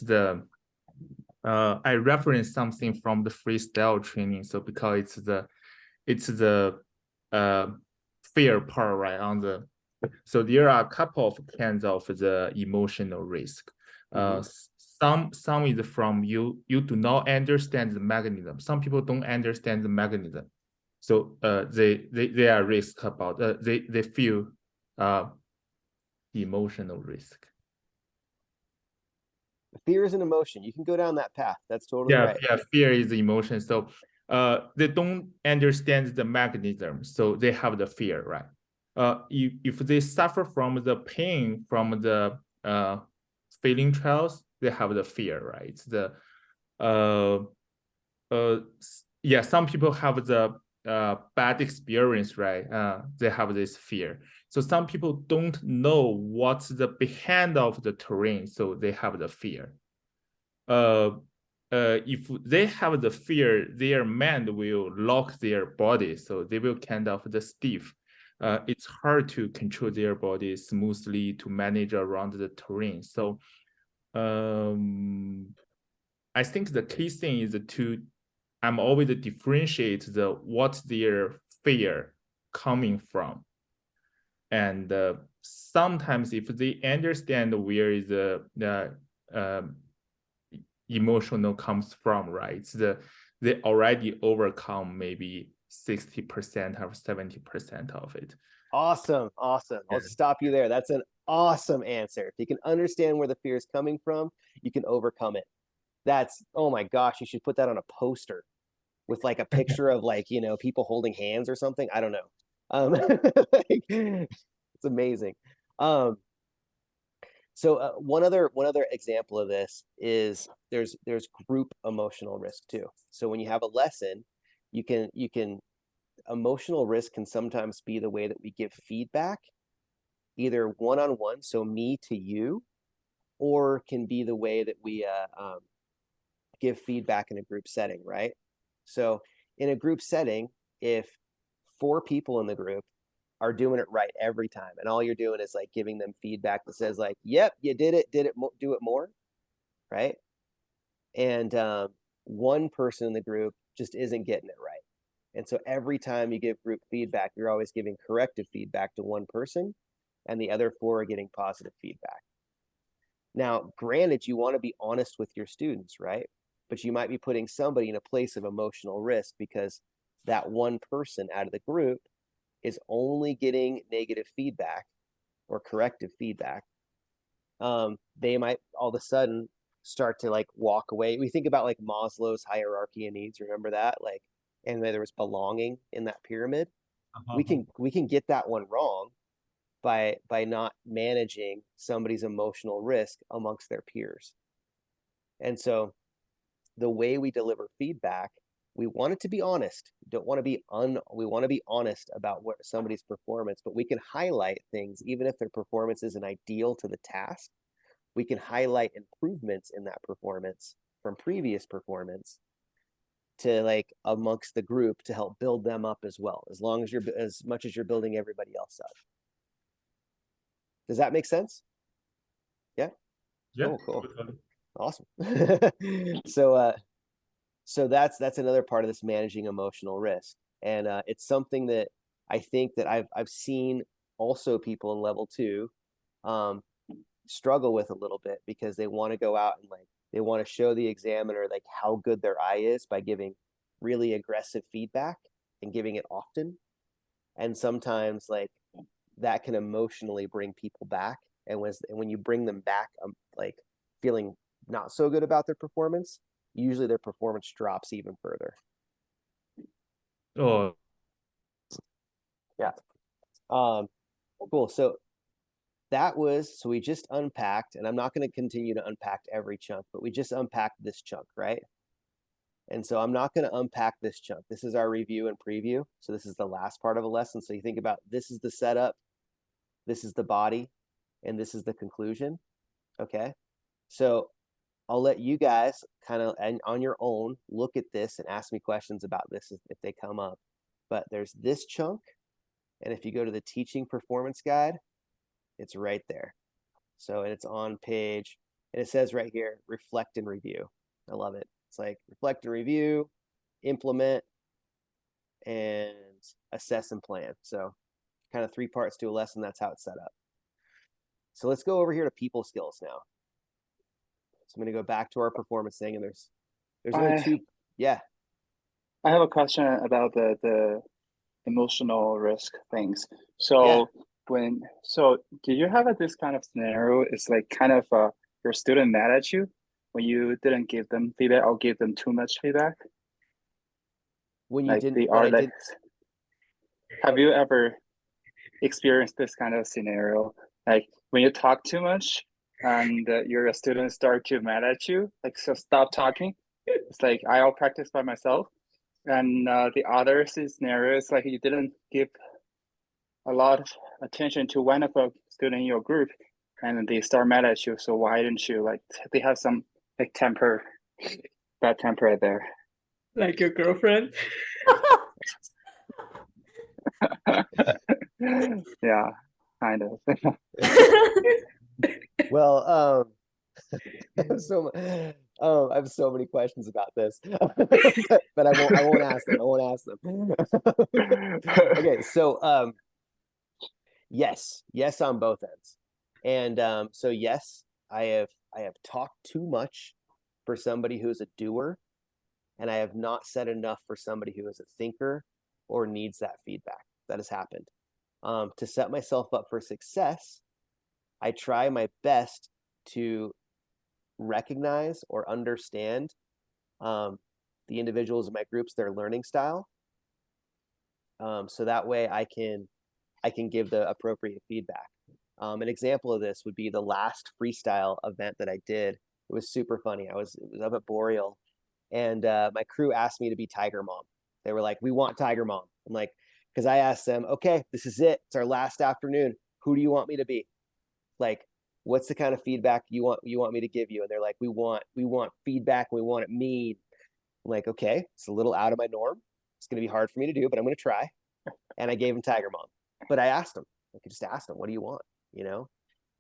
I reference something from the freestyle training. So because it's the fear part, right, on the, so there are a couple of kinds of the emotional risk. Some is from you do not understand the mechanism. Some people don't understand the mechanism. So they are risk about they feel emotional risk. Fear is an emotion. You can go down that path. That's totally right. Yeah, fear is emotion. So they don't understand the mechanism, so they have the fear, right? If they suffer from the pain from the failing trials, they have the fear, right? Yeah, some people have the bad experience, right? They have this fear. So some people don't know what's the behind of the terrain, so they have the fear. If they have the fear, their mind will lock their body, so they will kind of the stiff. It's hard to control their body smoothly to manage around the terrain. So I think the key thing is I'm always differentiate what their fear coming from. And sometimes if they understand where is the emotional comes from, right? They already overcome maybe 60% or 70% of it. Awesome. I'll stop you there. That's an awesome answer. If you can understand where the fear is coming from, you can overcome it. That's, oh my gosh, you should put that on a poster with like a picture of like, people holding hands or something. I don't know. It's amazing. So one other example of this is there's group emotional risk too. So when you have a lesson, you can emotional risk can sometimes be the way that we give feedback, either one-on-one, so me to you, or can be the way that we give feedback in a group setting, right? So in a group setting, if 4 people in the group are doing it right every time, and all you're doing is like giving them feedback that says like, yep, you did it, do it more, right? And one person in the group just isn't getting it right. And so every time you give group feedback, you're always giving corrective feedback to one person, and the other 4 are getting positive feedback. Now, granted, you want to be honest with your students, right? But you might be putting somebody in a place of emotional risk because that one person out of the group is only getting negative feedback or corrective feedback. They might all of a sudden start to like walk away. We think about like Maslow's hierarchy of needs. Remember that? Like, and there was belonging in that pyramid. We can get that one wrong by not managing somebody's emotional risk amongst their peers. And so the way we deliver feedback, we want it to be honest. Don't want to be we want to be honest about what somebody's performance, but we can highlight things even if their performance isn't ideal to the task. We can highlight improvements in that performance from previous performance to like amongst the group to help build them up as well, as much as you're building everybody else up. Does that make sense? Yeah. Yeah. Cool. Totally. Awesome. So that's another part of this managing emotional risk, and it's something that I think that I've seen also people in level 2 struggle with a little bit, because they want to go out and like they want to show the examiner like how good their eye is by giving really aggressive feedback and giving it often, and sometimes like that can emotionally bring people back, and when you bring them back like feeling not so good about their performance, usually their performance drops even further. Oh, yeah. Cool. So we just unpacked, and I'm not going to continue to unpack every chunk, but we just unpacked this chunk, right? And so I'm not going to unpack this chunk. This is our review and preview. So this is the last part of a lesson. So you think about, this is the setup, this is the body, and this is the conclusion. Okay. So I'll let you guys kind of, and on your own, look at this and ask me questions about this if they come up. But there's this chunk, and if you go to the teaching performance guide, it's right there. So, and it's on page, and it says right here, reflect and review. I love it. It's like reflect and review, implement, and assess and plan. So kind of 3 parts to a lesson. That's how it's set up. So let's go over here to people skills now. So I'm going to go back to our performance thing, and there's only 2. Yeah. I have a question about the emotional risk things. So do you have this kind of scenario? It's like kind of your student mad at you when you didn't give them feedback or give them too much feedback? When you like didn't, they when are I like, did, have you ever experienced this kind of scenario? Like when you talk too much and your students start to mad at you, like, so stop talking. It's like I'll practice by myself. And the other scenario is like you didn't give a lot of attention to one of a student in your group, and they start mad at you. So why didn't you, like, they have some like bad temper there. Like your girlfriend? Yeah, kind of. well, I have so many questions about this, but I won't ask them. Okay, so yes on both ends, and so yes, I have talked too much for somebody who's a doer, and I have not said enough for somebody who is a thinker or needs that feedback. That has happened. To set myself up for success, I try my best to recognize or understand the individuals in my groups, their learning style, so that way I can give the appropriate feedback. An example of this would be the last freestyle event that I did. It was super funny. It was up at Boreal, and my crew asked me to be Tiger Mom. They were like, "We want Tiger Mom." I'm like, because I asked them, "Okay, this is it. It's our last afternoon. Who do you want me to be? Like, what's the kind of feedback you want me to give you?" And they're like, we want feedback. We want it mean. I'm like, okay, it's a little out of my norm. It's going to be hard for me to do, but I'm going to try. And I gave them Tiger Mom. but I asked them. I could just ask them, what do you want? You know?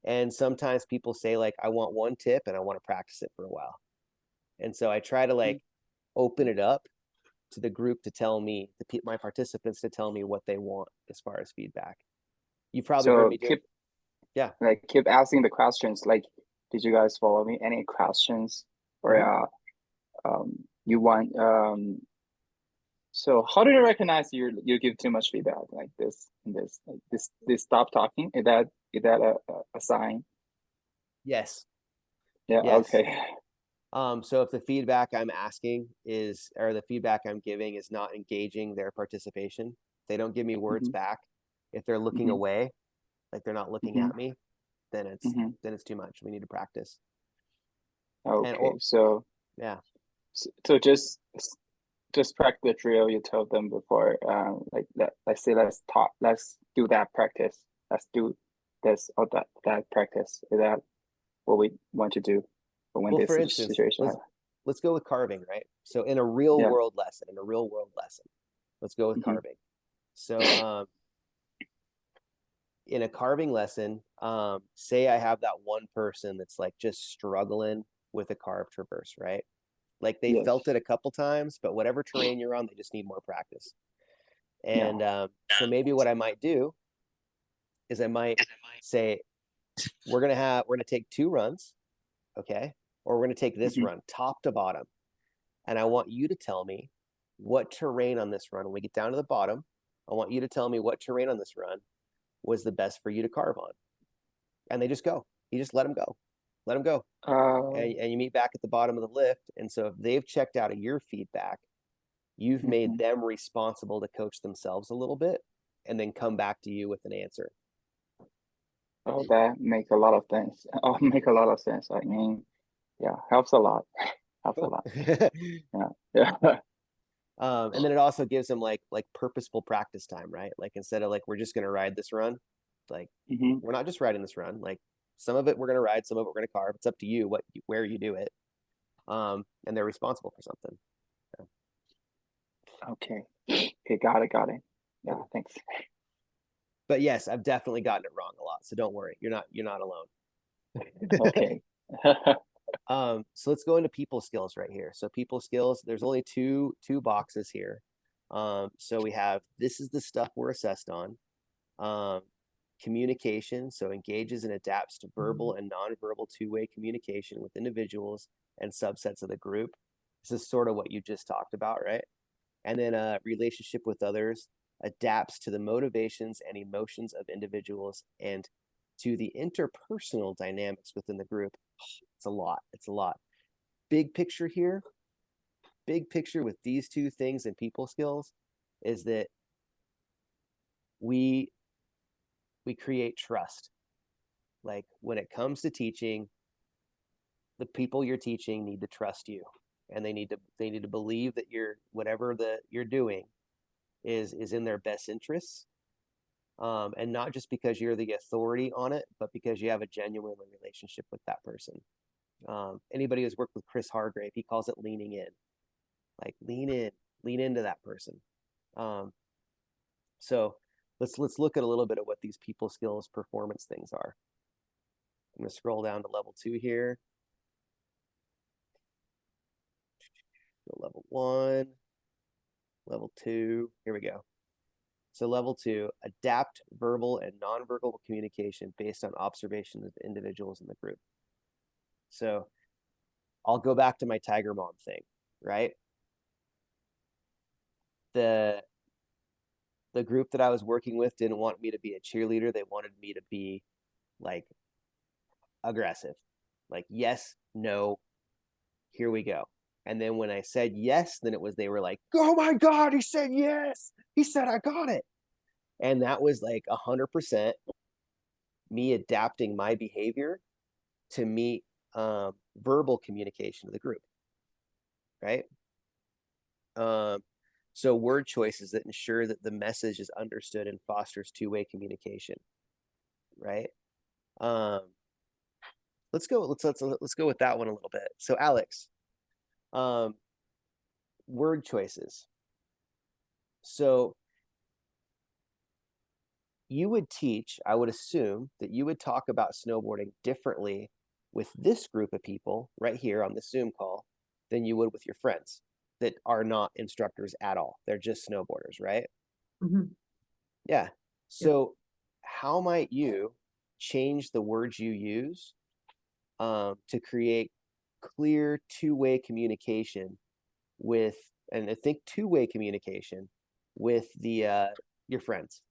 And sometimes people say like, I want one tip and I want to practice it for a while. And so I try to like open it up to the group to tell me, my participants to tell me what they want as far as feedback. You probably heard So me do. keep Yeah. like keep asking the questions. Like, did you guys follow me? Any questions or you want so how do you recognize you give too much feedback like this and this like this stop talking? Is that a sign? Yes. Yeah, Yes. okay. So if the feedback I'm asking is, or the feedback I'm giving is not engaging their participation, if they don't give me words Mhm. back, if they're looking Mhm. away, like they're not looking Mhm. at me, then Mhm. it's too much. We need to practice. Okay, or so yeah, so just practice the drill you told them before. Like let's say let's do that practice. Let's do this or that practice. Is that what we want to do when well, this for instance, situation let's go with carving, right? So in a real Yeah. world lesson, let's go with Mhm. carving. So in a carving lesson, say I have that one person that's like just struggling with a carved traverse, right? Like they Yes. felt it a couple times, but whatever terrain you're on, they just need more practice. Yeah. And so maybe what I might do is I might say, we're gonna take 2 runs, okay? Or we're gonna take this Mhm. run, top to bottom. And I want you to tell me what terrain on this run, when we get down to the bottom, I want you to tell me what terrain on this run was the best for you to carve on. And they just go. You just let them go. Let them go. And you meet back at the bottom of the lift. And so if they've checked out of your feedback, you've made Mhm. them responsible to coach themselves a little bit and then come back to you with an answer. Oh, that makes a lot of sense. Oh, make a lot of sense. I mean, yeah, helps a lot. Helps a lot. Yeah. Yeah. And then it also gives them like purposeful practice time, right? Like instead of like, we're just going to ride this run, like Mhm. we're not just riding this run. Like some of it we're going to ride, some of it we're going to carve. It's up to you where you do it. And they're responsible for something. Okay. Okay, got it. Yeah, thanks. But yes, I've definitely gotten it wrong a lot. So don't worry, you're not alone. Okay. So let's go into people skills right here. So people skills, there's only two boxes here. So we have, this is the stuff we're assessed on. Communication, so engages and adapts to verbal and nonverbal two-way communication with individuals and subsets of the group. This is sort of what you just talked about, right? And then relationship with others, adapts to the motivations and emotions of individuals and to the interpersonal dynamics within the group. It's a lot. Big picture here, big picture with these two things and people skills is that we create trust. Like when it comes to teaching, the people you're teaching need to trust you, and they need to believe that whatever you're doing is in their best interests. And not just because you're the authority on it, but because you have a genuine relationship with that person. Anybody who's worked with Chris Hargrave, he calls it leaning in. Like lean into that person. So let's look at a little bit of what these people skills performance things are. I'm gonna scroll down to level 2 here. Go level 1, level 2. Here we go. So level 2, adapt verbal and nonverbal communication based on observations of individuals in the group. So I'll go back to my Tiger Mom thing, right? The group that I was working with didn't want me to be a cheerleader. They wanted me to be like aggressive, like yes, no, here we go. And then when I said yes, then they were like, oh my God, he said yes. He said, I got it. And that was like 100% me adapting my behavior to meet verbal communication to the group, right? So word choices that ensure that the message is understood and fosters two-way communication, right? Let's go with that one a little bit. So Alex, word choices. So you would teach, I would assume that you would talk about snowboarding differently with this group of people right here on the Zoom call than you would with your friends that are not instructors at all. They're just snowboarders, right? Mhm. Yeah. So how might you change the words you use to create clear two-way communication with, and I think two-way communication with the your friends?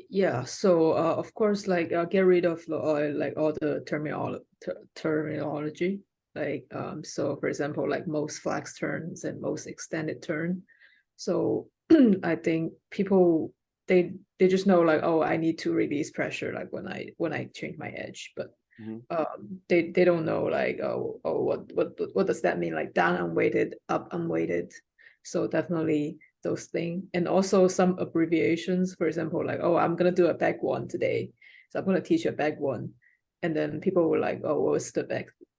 Yeah, so of course, like get rid of like all the terminology, like so for example, like most flex turns and most extended turn. So I think people they just know like, oh, I need to release pressure like when I change my edge, but Mhm. they don't know like, oh what does that mean, like down unweighted, up unweighted. So definitely those things, and also some abbreviations, for example, like, oh, I'm gonna do a back one today, so I'm gonna teach a back one, and then people were like, oh, what's the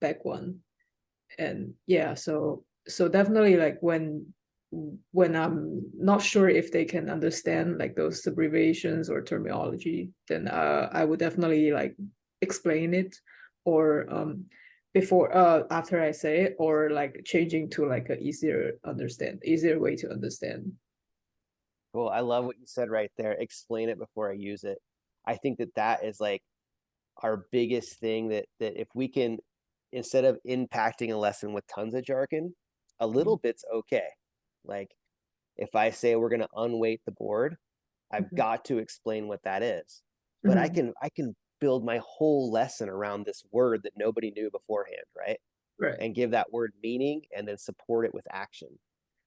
back one? And yeah, so definitely like when I'm not sure if they can understand like those abbreviations or terminology, then I would definitely like explain it, or before after I say it, or like changing to like a easier way to understand. Cool. I love what you said right there. Explain it before I use it. I think that that is like our biggest thing, that if we can, instead of impacting a lesson with tons of jargon, a little bit's okay. Like if I say we're going to unweight the board, I've got to explain what that is. But I can build my whole lesson around this word that nobody knew beforehand, right? Right. And give that word meaning and then support it with action.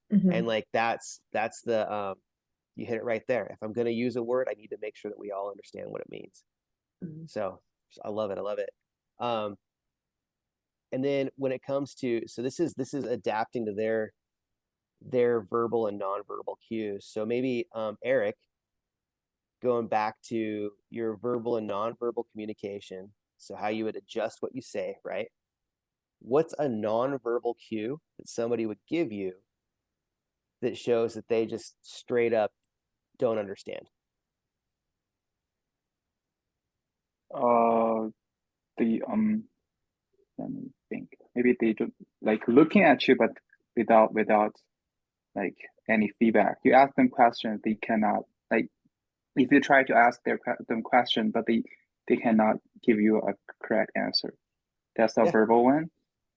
And like that's the you hit it right there. If I'm going to use a word, I need to make sure that we all understand what it means. So I love it. I love it. And then when it comes to, so this is adapting to their verbal and nonverbal cues. So maybe Eric, going back to your verbal and nonverbal communication, so how you would adjust what you say, right? What's a nonverbal cue that somebody would give you that shows that they just straight up don't understand? The let me think. Maybe they don't like looking at you, but without like any feedback. You ask them questions, they cannot, like if you try to ask them question, but they cannot give you a correct answer. That's a Yeah. verbal one.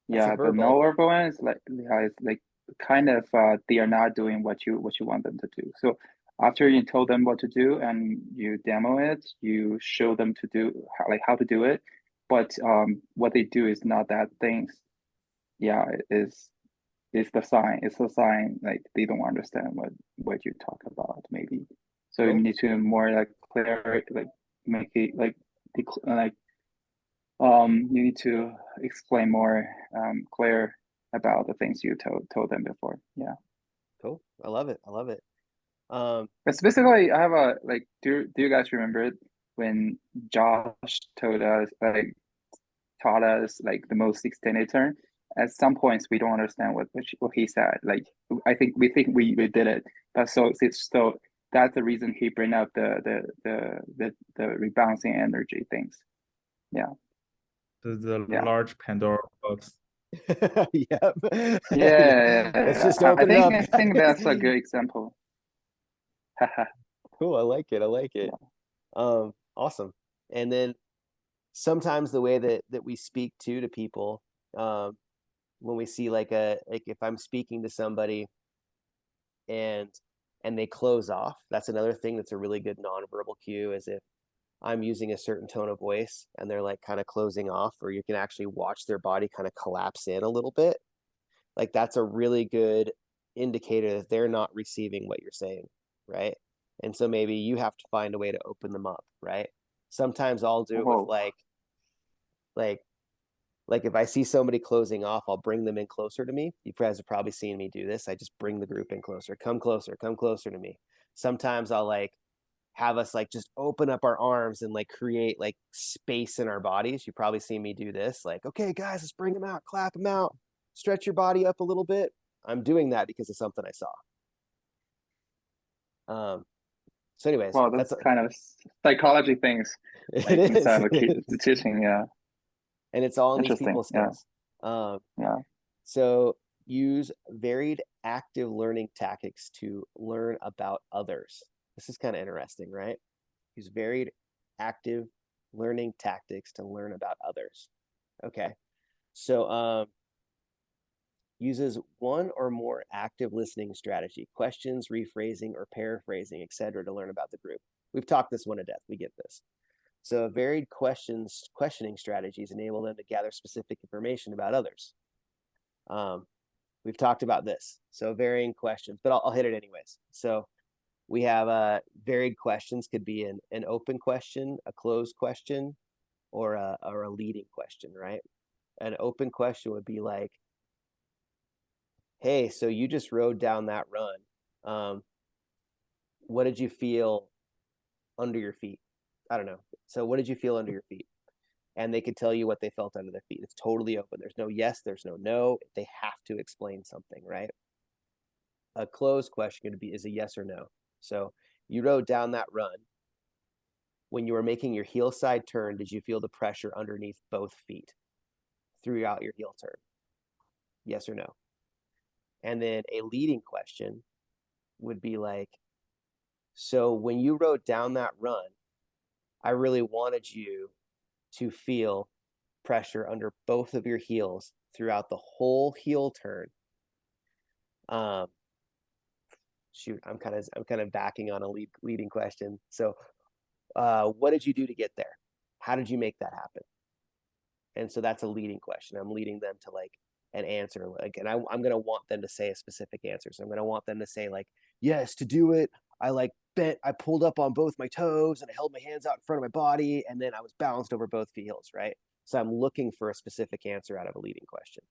That's a Yeah, the verbal. no verbal one is like, yeah, it's like kind of they are not doing what you want them to do. So after you told them what to do and you demo it, you show them to do how to do it, but what they do is not that things. Yeah, it's the sign. It's the sign like they don't understand what you talk about maybe. So you Cool. need to more like clear, like make it like you need to explain more clear about the things you told them before. Yeah. Cool. I love it. I love it. But specifically, I have a like. Do you guys remember it when Josh taught us like the most extended turn? At some points, we don't understand what he said. Like I think we did it, but so that's the reason he bring up the rebouncing energy things. Yeah. The Yeah. large Pandora box. Yep. Yeah. Let's just open it up. I think that's a good example. Cool. I like it. I like it. Yeah. Awesome. And then sometimes the way that we speak to people, when we see like if I'm speaking to somebody and they close off, that's another thing that's a really good nonverbal cue, is if I'm using a certain tone of voice and they're like kind of closing off, or you can actually watch their body kind of collapse in a little bit. Like that's a really good indicator that they're not receiving what you're saying, right? And so maybe you have to find a way to open them up, right? Sometimes I'll do it with like if I see somebody closing off, I'll bring them in closer to me. You guys have probably seen me do this. I just bring the group in closer, come closer to me. Sometimes I'll like have us like just open up our arms and like create like space in our bodies. You probably seen me do this. Like, okay, guys, let's bring them out, clap them out, stretch your body up a little bit. I'm doing that because of something I saw. So anyways, Well, that's kind of psychology things, like it instead of is. the teaching. Yeah, And it's all in these interesting. people Yeah, skills. Um, yeah. so use varied active learning tactics to learn about others. This is kind of interesting, right? Use varied active learning tactics to learn about others. Okay. So uses one or more active listening strategy, questions, rephrasing, or paraphrasing, etc., to learn about the group. We've talked this one to death. We get this. So varied questioning strategies enable them to gather specific information about others. We've talked about this. So varying questions, but I'll hit it anyways. So we have varied questions could be an open question, a closed question, or a leading question, right? An open question would be like, hey, so you just rode down that run. What did you feel under your feet? I don't know. So what did you feel under your feet? And they could tell you what they felt under their feet. It's totally open. There's no yes, there's no no. They have to explain something, right? A closed question is a yes or no. So you rode down that run. When you were making your heel side turn, did you feel the pressure underneath both feet throughout your heel turn? Yes or no? And then a leading question would be like, so when you rode down that run, I really wanted you to feel pressure under both of your heels throughout the whole heel turn. Shoot, I'm kind of backing on a leading question. So what did you do to get there? How did you make that happen? And so that's a leading question. I'm leading them to like an answer, like, and I'm going to want them to say a specific answer. So I'm going to want them to say like, yes, to do it, I pulled up on both my toes and I held my hands out in front of my body, and then I was balanced over both heels, right? So I'm looking for a specific answer out of a leading question.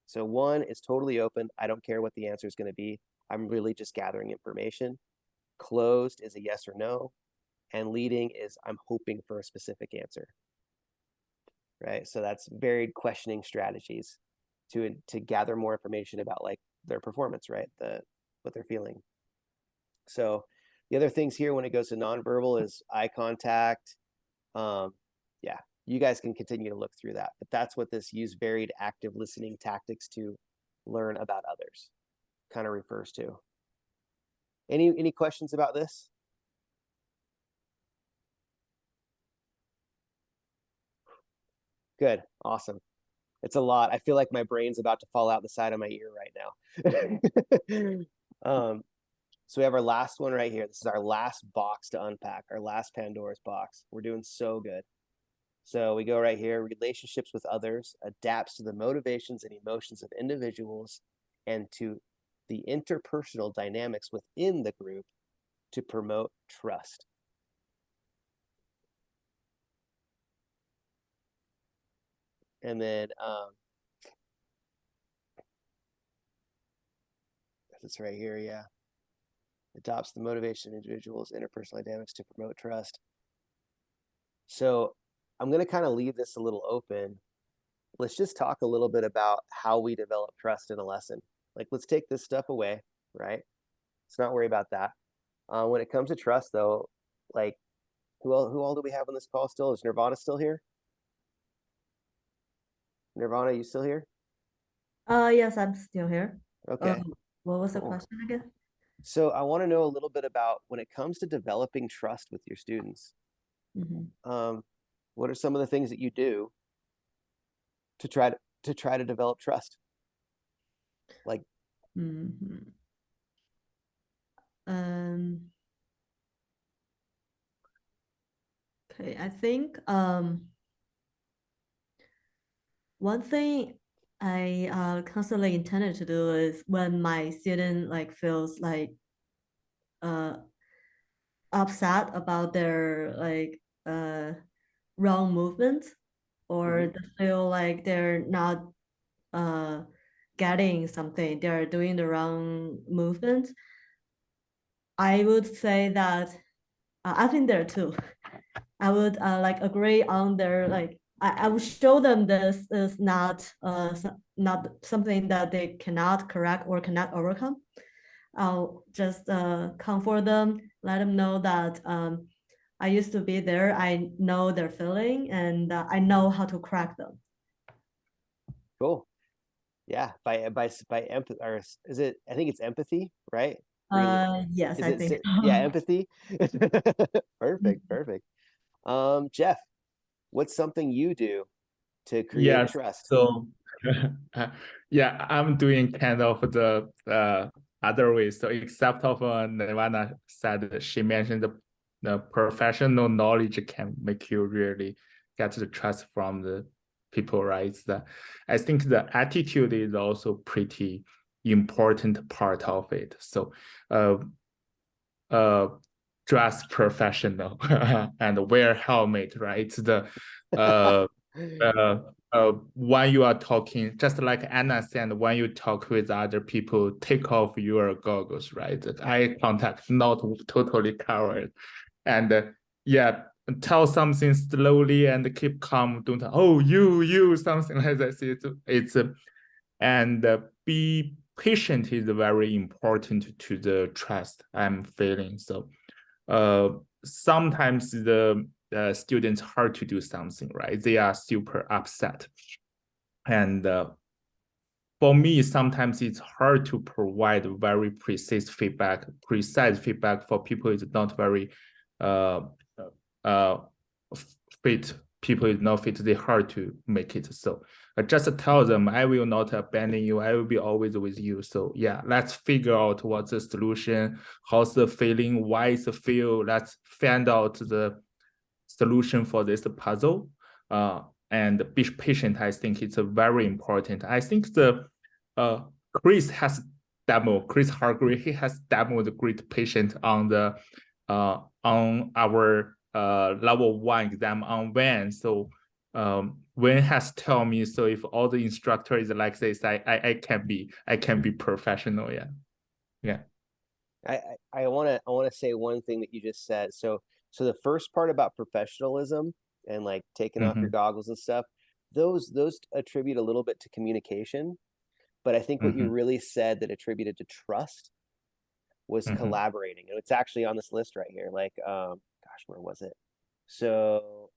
So one is totally open. I don't care what the answer is going to be. I'm really just gathering information. Closed is a yes or no. And leading is I'm hoping for a specific answer. Right? So that's varied questioning strategies to gather more information about like their performance, right? What they're feeling. So the other things here when it goes to nonverbal is eye contact. Yeah, you guys can continue to look through that, but that's what this use varied active listening tactics to learn about others kind of refers to. Any questions about this? Good, awesome. It's a lot. I feel like my brain's about to fall out the side of my ear right now. So we have our last one right here. This is our last box to unpack, our last Pandora's box. We're doing so good. So we go right here, relationships with others, adapts to the motivations and emotions of individuals and to the interpersonal dynamics within the group to promote trust. And then it's right here, yeah. Adopts the motivation of individuals, interpersonal dynamics to promote trust. So I'm going to kind of leave this a little open. Let's just talk a little bit about how we develop trust in a lesson. Like, let's take this stuff away, right? Let's not worry about that. When it comes to trust, though, like, who all do we have on this call still? Is Nirvana still here? Nirvana, you still here? Yes, I'm still here. Okay. What was the Cool. question again? So I want to know a little bit about when it comes to developing trust with your students. Mm-hmm. What are some of the things that you do to try to develop trust? Like, Mm-hmm. Okay, I think one thing I constantly intended to do is when my student like feels like upset about their like wrong movement, or they feel like they're not getting something, they're doing the wrong movement, I would say that I've been there too. I would like agree on their like I would show them this is not not something that they cannot correct or cannot overcome. I'll just comfort them, let them know that I used to be there. I know their feeling, and I know how to crack them. Cool. Yeah, by empathy, or is it? I think it's empathy, right? Really, Yes, is I it? think Yeah, so. empathy. Perfect, perfect. Jeff, what's something you do to create Yes. trust? So yeah, I'm doing kind of the other way. So except of Nirvana said, she mentioned the professional knowledge can make you really get the trust from the people, right? I think the attitude is also pretty important part of it. So dress professional and wear helmet, right? When you are talking, just like Anna said, when you talk with other people, take off your goggles, right? The eye contact not totally covered. And yeah, tell something slowly and keep calm. Don't, oh, you, something like that. It's and be patient is very important to the trust I'm feeling. So sometimes the students hard to do something, right? They are super upset. And for me, sometimes it's hard to provide very precise feedback for people is not very uh, fit. People is not fit, they hard to make it. So I just tell them, I will not abandon you. I will be always with you. So yeah, let's figure out what's the solution, how's the feeling, why is the feel. Let's find out the solution for this puzzle. And be patient, I think it's very important. I think the Chris Hargrave, he has demoed great patient on the on our level 1 exam on Wen. So Wen has told me, so if all the instructor is like this, I can be professional. Yeah. I want to say one thing that you just said. So the first part about professionalism and like taking off your goggles and stuff, those attribute a little bit to communication, but I think what you really said that attributed to trust was collaborating. And it's actually on this list right here. Like gosh, where was it? So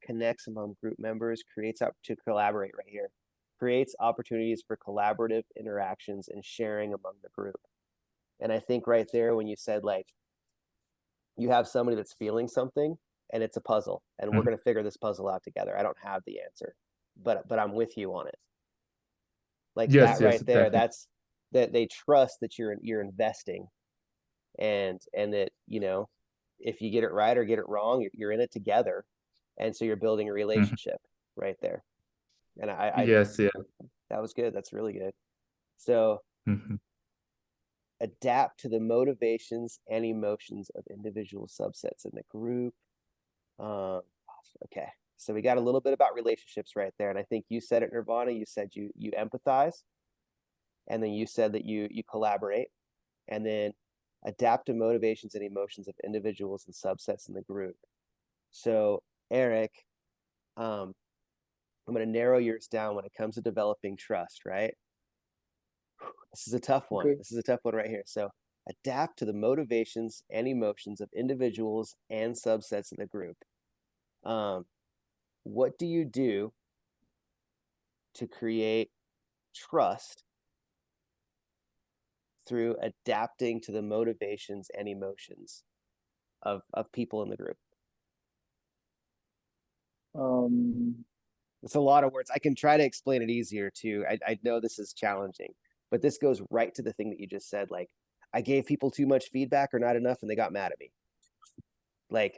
connects among group members, creates up to collaborate right here. Creates opportunities for collaborative interactions and sharing among the group. And I think right there, when you said like, you have somebody that's feeling something and it's a puzzle and we're going to figure this puzzle out together. I don't have the answer, but I'm with you on it. Like yes, that right there, definitely. that's that they trust that you're investing and that, you know, if you get it right or get it wrong, you're in it together. And so you're building a relationship right there. And Yes, yeah. that was good. That's really good. So adapt to the motivations and emotions of individual subsets in the group. Okay, so we got a little bit about relationships right there, and I think you said it, Nirvana. You said you empathize, and then you said that you collaborate, and then adapt to motivations and emotions of individuals and subsets in the group. So Eric, I'm going to narrow yours down when it comes to developing trust, right? This is a tough one. Okay. This is a tough one right here. So adapt to the motivations and emotions of individuals and subsets in the group. What do you do to create trust through adapting to the motivations and emotions of people in the group? It's a lot of words. I can try to explain it easier too. I know this is challenging, but this goes right to the thing that you just said. Like, I gave people too much feedback or not enough, and they got mad at me. Like,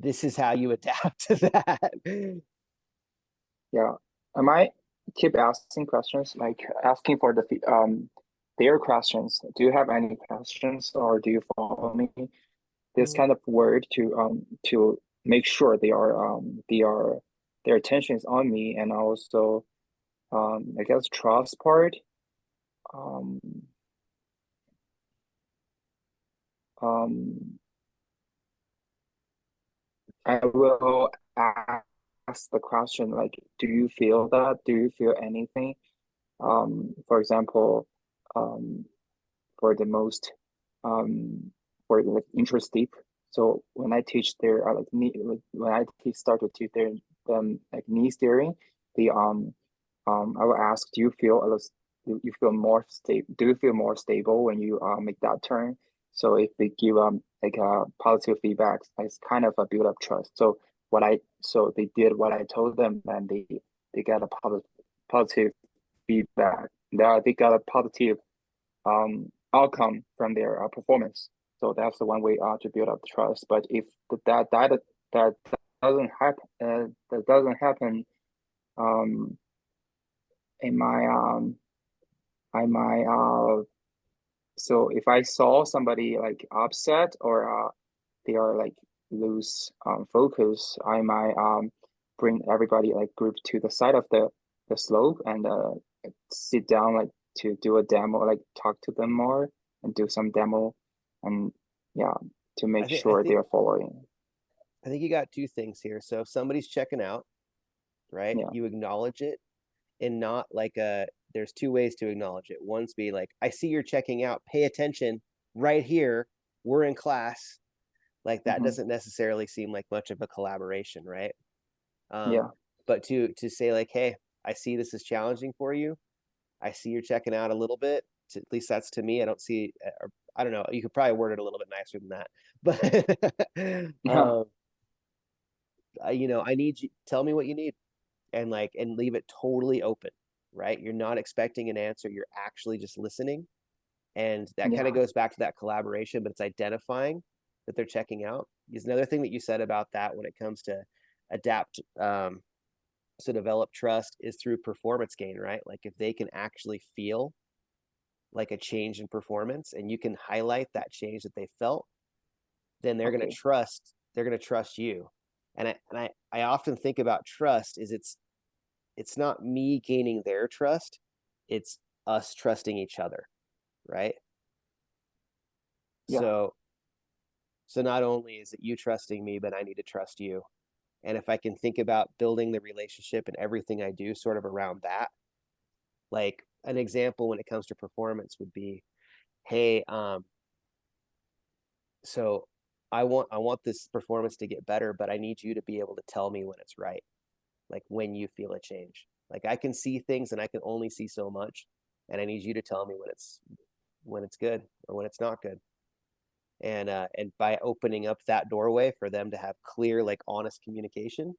this is how you adapt to that. Yeah, I might keep asking questions, like asking for their questions. Do you have any questions, or do you follow me? This kind of word to make sure their attention is on me, and also I guess trust part. I will ask the question like, do you feel that? Do you feel anything? For example, for the most for like interest deep. So when I teach their when I start to teach their like knee steering, the I will ask, do you feel you feel more stable? Do you feel more stable when you make that turn? So if they give like positive feedback, it's kind of a build up trust. So they did what I told them, and they got a positive feedback. They got a positive outcome from their performance. So that's the one way to build up trust. But if that doesn't happen in my so if I saw somebody like upset or they are like lose focus, I might bring everybody like group to the side of the slope and sit down like to do a demo, like talk to them more and do some demo and yeah, to make I sure think they're following. I think you got two things here. So if somebody's checking out, right? Yeah. You acknowledge it, and not like there's two ways to acknowledge it. One's be like, I see you're checking out, pay attention right here. We're in class. Like that doesn't necessarily seem like much of a collaboration, right? Yeah. But to say like, hey, I see this is challenging for you. I see you're checking out a little bit. At least that's to me. I don't see, or I don't know. You could probably word it a little bit nicer than that. But I need you. Tell me what you need, and leave it totally open. Right? You're not expecting an answer. You're actually just listening, and that kind of goes back to that collaboration. But it's identifying that they're checking out. Is another thing that you said about that when it comes to adapt. So develop trust is through performance gain, right? Like if they can actually feel like a change in performance and you can highlight that change that they felt, then they're going to trust you. And I often think about trust is it's not me gaining their trust, it's us trusting each other, right? Yeah. So not only is it you trusting me, but I need to trust you. And if I can think about building the relationship and everything I do sort of around that, like an example when it comes to performance would be, hey, so I want this performance to get better, but I need you to be able to tell me when it's right. Like when you feel a change. Like I can see things and I can only see so much, and I need you to tell me when it's good or when it's not good. And by opening up that doorway for them to have clear, like honest communication,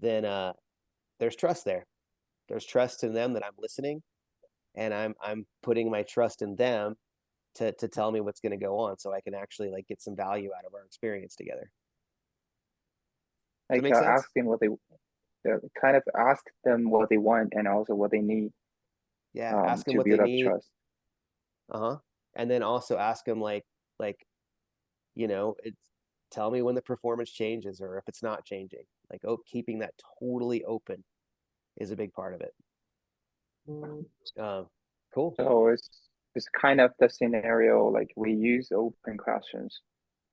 then there's trust there. There's trust in them that I'm listening, and I'm putting my trust in them to tell me what's going to go on, so I can actually like get some value out of our experience together. Does that Like make sense? ask them kind of ask them what they want and also what they need. Yeah, ask them to what they build up need. trust. And then also ask them like it's tell me when the performance changes or if it's not changing. Like keeping that totally open is a big part of it. Cool. So it's kind of the scenario like we use open questions.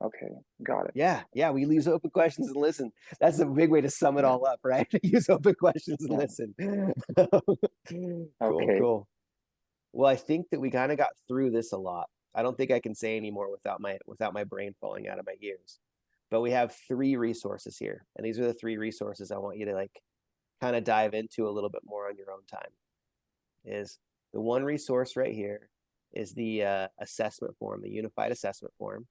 Okay, got it. Yeah, we use open questions and listen. That's a big way to sum it all up, right? Use open questions and listen. Okay. Cool. Well, I think that we kind of got through this a lot. I don't think I can say anymore without my brain falling out of my ears. But we have 3 resources here, and these are the 3 resources I want you to like kind of dive into a little bit more on your own time. Is the one resource right here is the assessment form, the unified assessment form.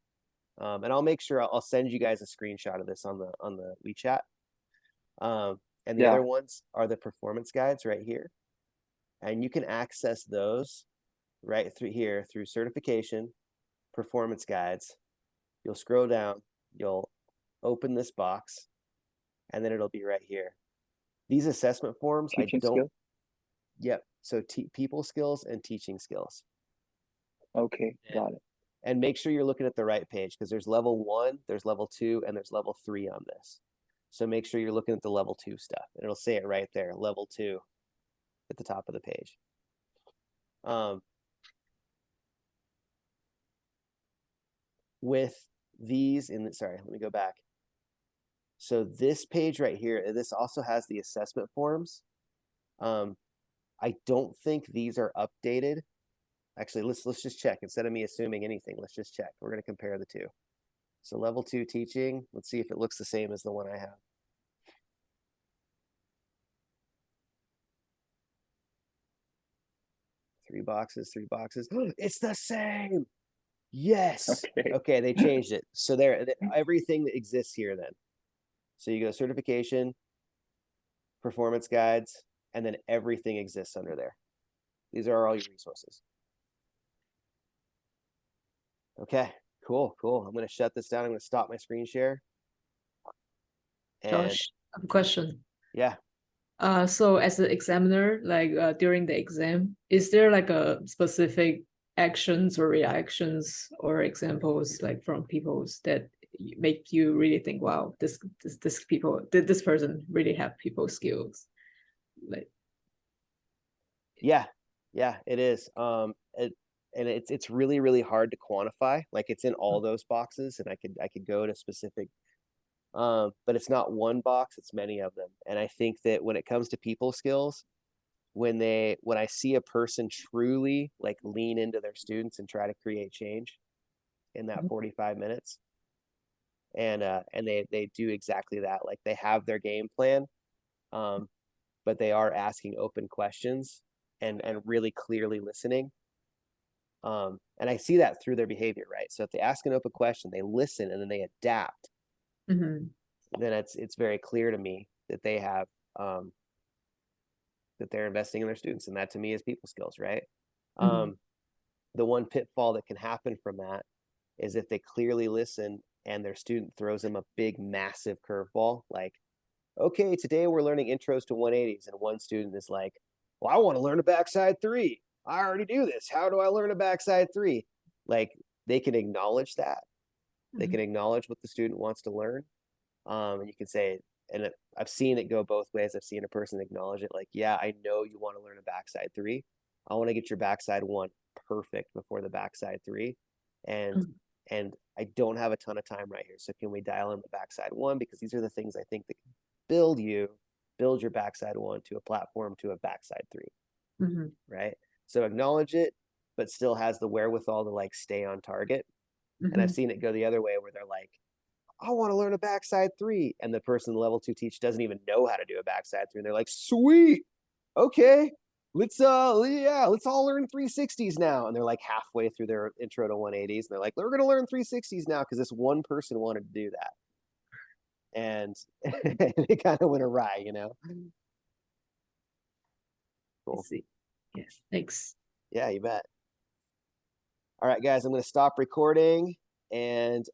And I'll make sure I'll send you guys a screenshot of this on the WeChat. And the other ones are the performance guides right here. And you can access those right through here through certification, performance guides. You'll scroll down, you'll open this box, and then it'll be right here. These assessment forms, Teaching skills? Yep. So people skills and teaching skills. Okay, got it. And make sure you're looking at the right page because there's level 1, there's level 2, and there's level 3 on this. So make sure you're looking at the level 2 stuff, and it'll say it right there, level 2 at the top of the page. With these sorry, let me go back. So this page right here, this also has the assessment forms. I don't think these are updated. Actually, let's just check. Instead of me assuming anything, let's just check. We're going to compare the two. So level 2 teaching, let's see if it looks the same as the one I have. Three boxes. It's the same. Yes. Okay. Okay, they changed it. So there, everything that exists here then. So you go certification, performance guides, and then everything exists under there. These are all your resources. Okay, cool. I'm going to shut this down. I'm going to stop my screen share. And Josh, I have a question. yeah, So as an examiner, like during the exam, is there like a specific actions or reactions or examples like from people's that make you really think, wow, this person really have people skills? Like, yeah, it is. And it's really hard to quantify. Like it's in all those boxes, and I could go to specific, but it's not one box, it's many of them. And I think that when it comes to people skills, when I see a person truly like lean into their students and try to create change in that 45 minutes, and they do exactly that. Like they have their game plan, but they are asking open questions and really clearly listening. And I see that through their behavior, right? So if they ask an open question, they listen, and then they adapt, mm-hmm. then it's very clear to me that they have that they're investing in their students, and that to me is people skills, right? Mm-hmm. The one pitfall that can happen from that is if they clearly listen and their student throws them a big, massive curveball, like, okay, today we're learning intros to 180s, and one student is like, well, I want to learn a backside 3. I already do this. How do I learn a backside 3? Like they can acknowledge that. They can acknowledge what the student wants to learn. And you can say, and I've seen it go both ways. I've seen a person acknowledge it, like, yeah, I know you want to learn a backside 3. I want to get your backside 1 perfect before the backside 3. And I don't have a ton of time right here. So can we dial in the backside 1? Because these are the things I think that can build your backside 1 to a platform to a backside 3. Mm-hmm. Right? So acknowledge it, but still has the wherewithal to like stay on target. Mm-hmm. And I've seen it go the other way where they're like, I want to learn a backside 3. And the person level 2 teach doesn't even know how to do a backside 3. And they're like, sweet. Okay. Let's all learn 360s now. And they're like halfway through their intro to 180s. And they're like, we're going to learn 360s now because this one person wanted to do that. And it kind of went awry, you know? Cool. See. Yes, thanks. Yeah, you bet. All right, guys, I'm going to stop recording, and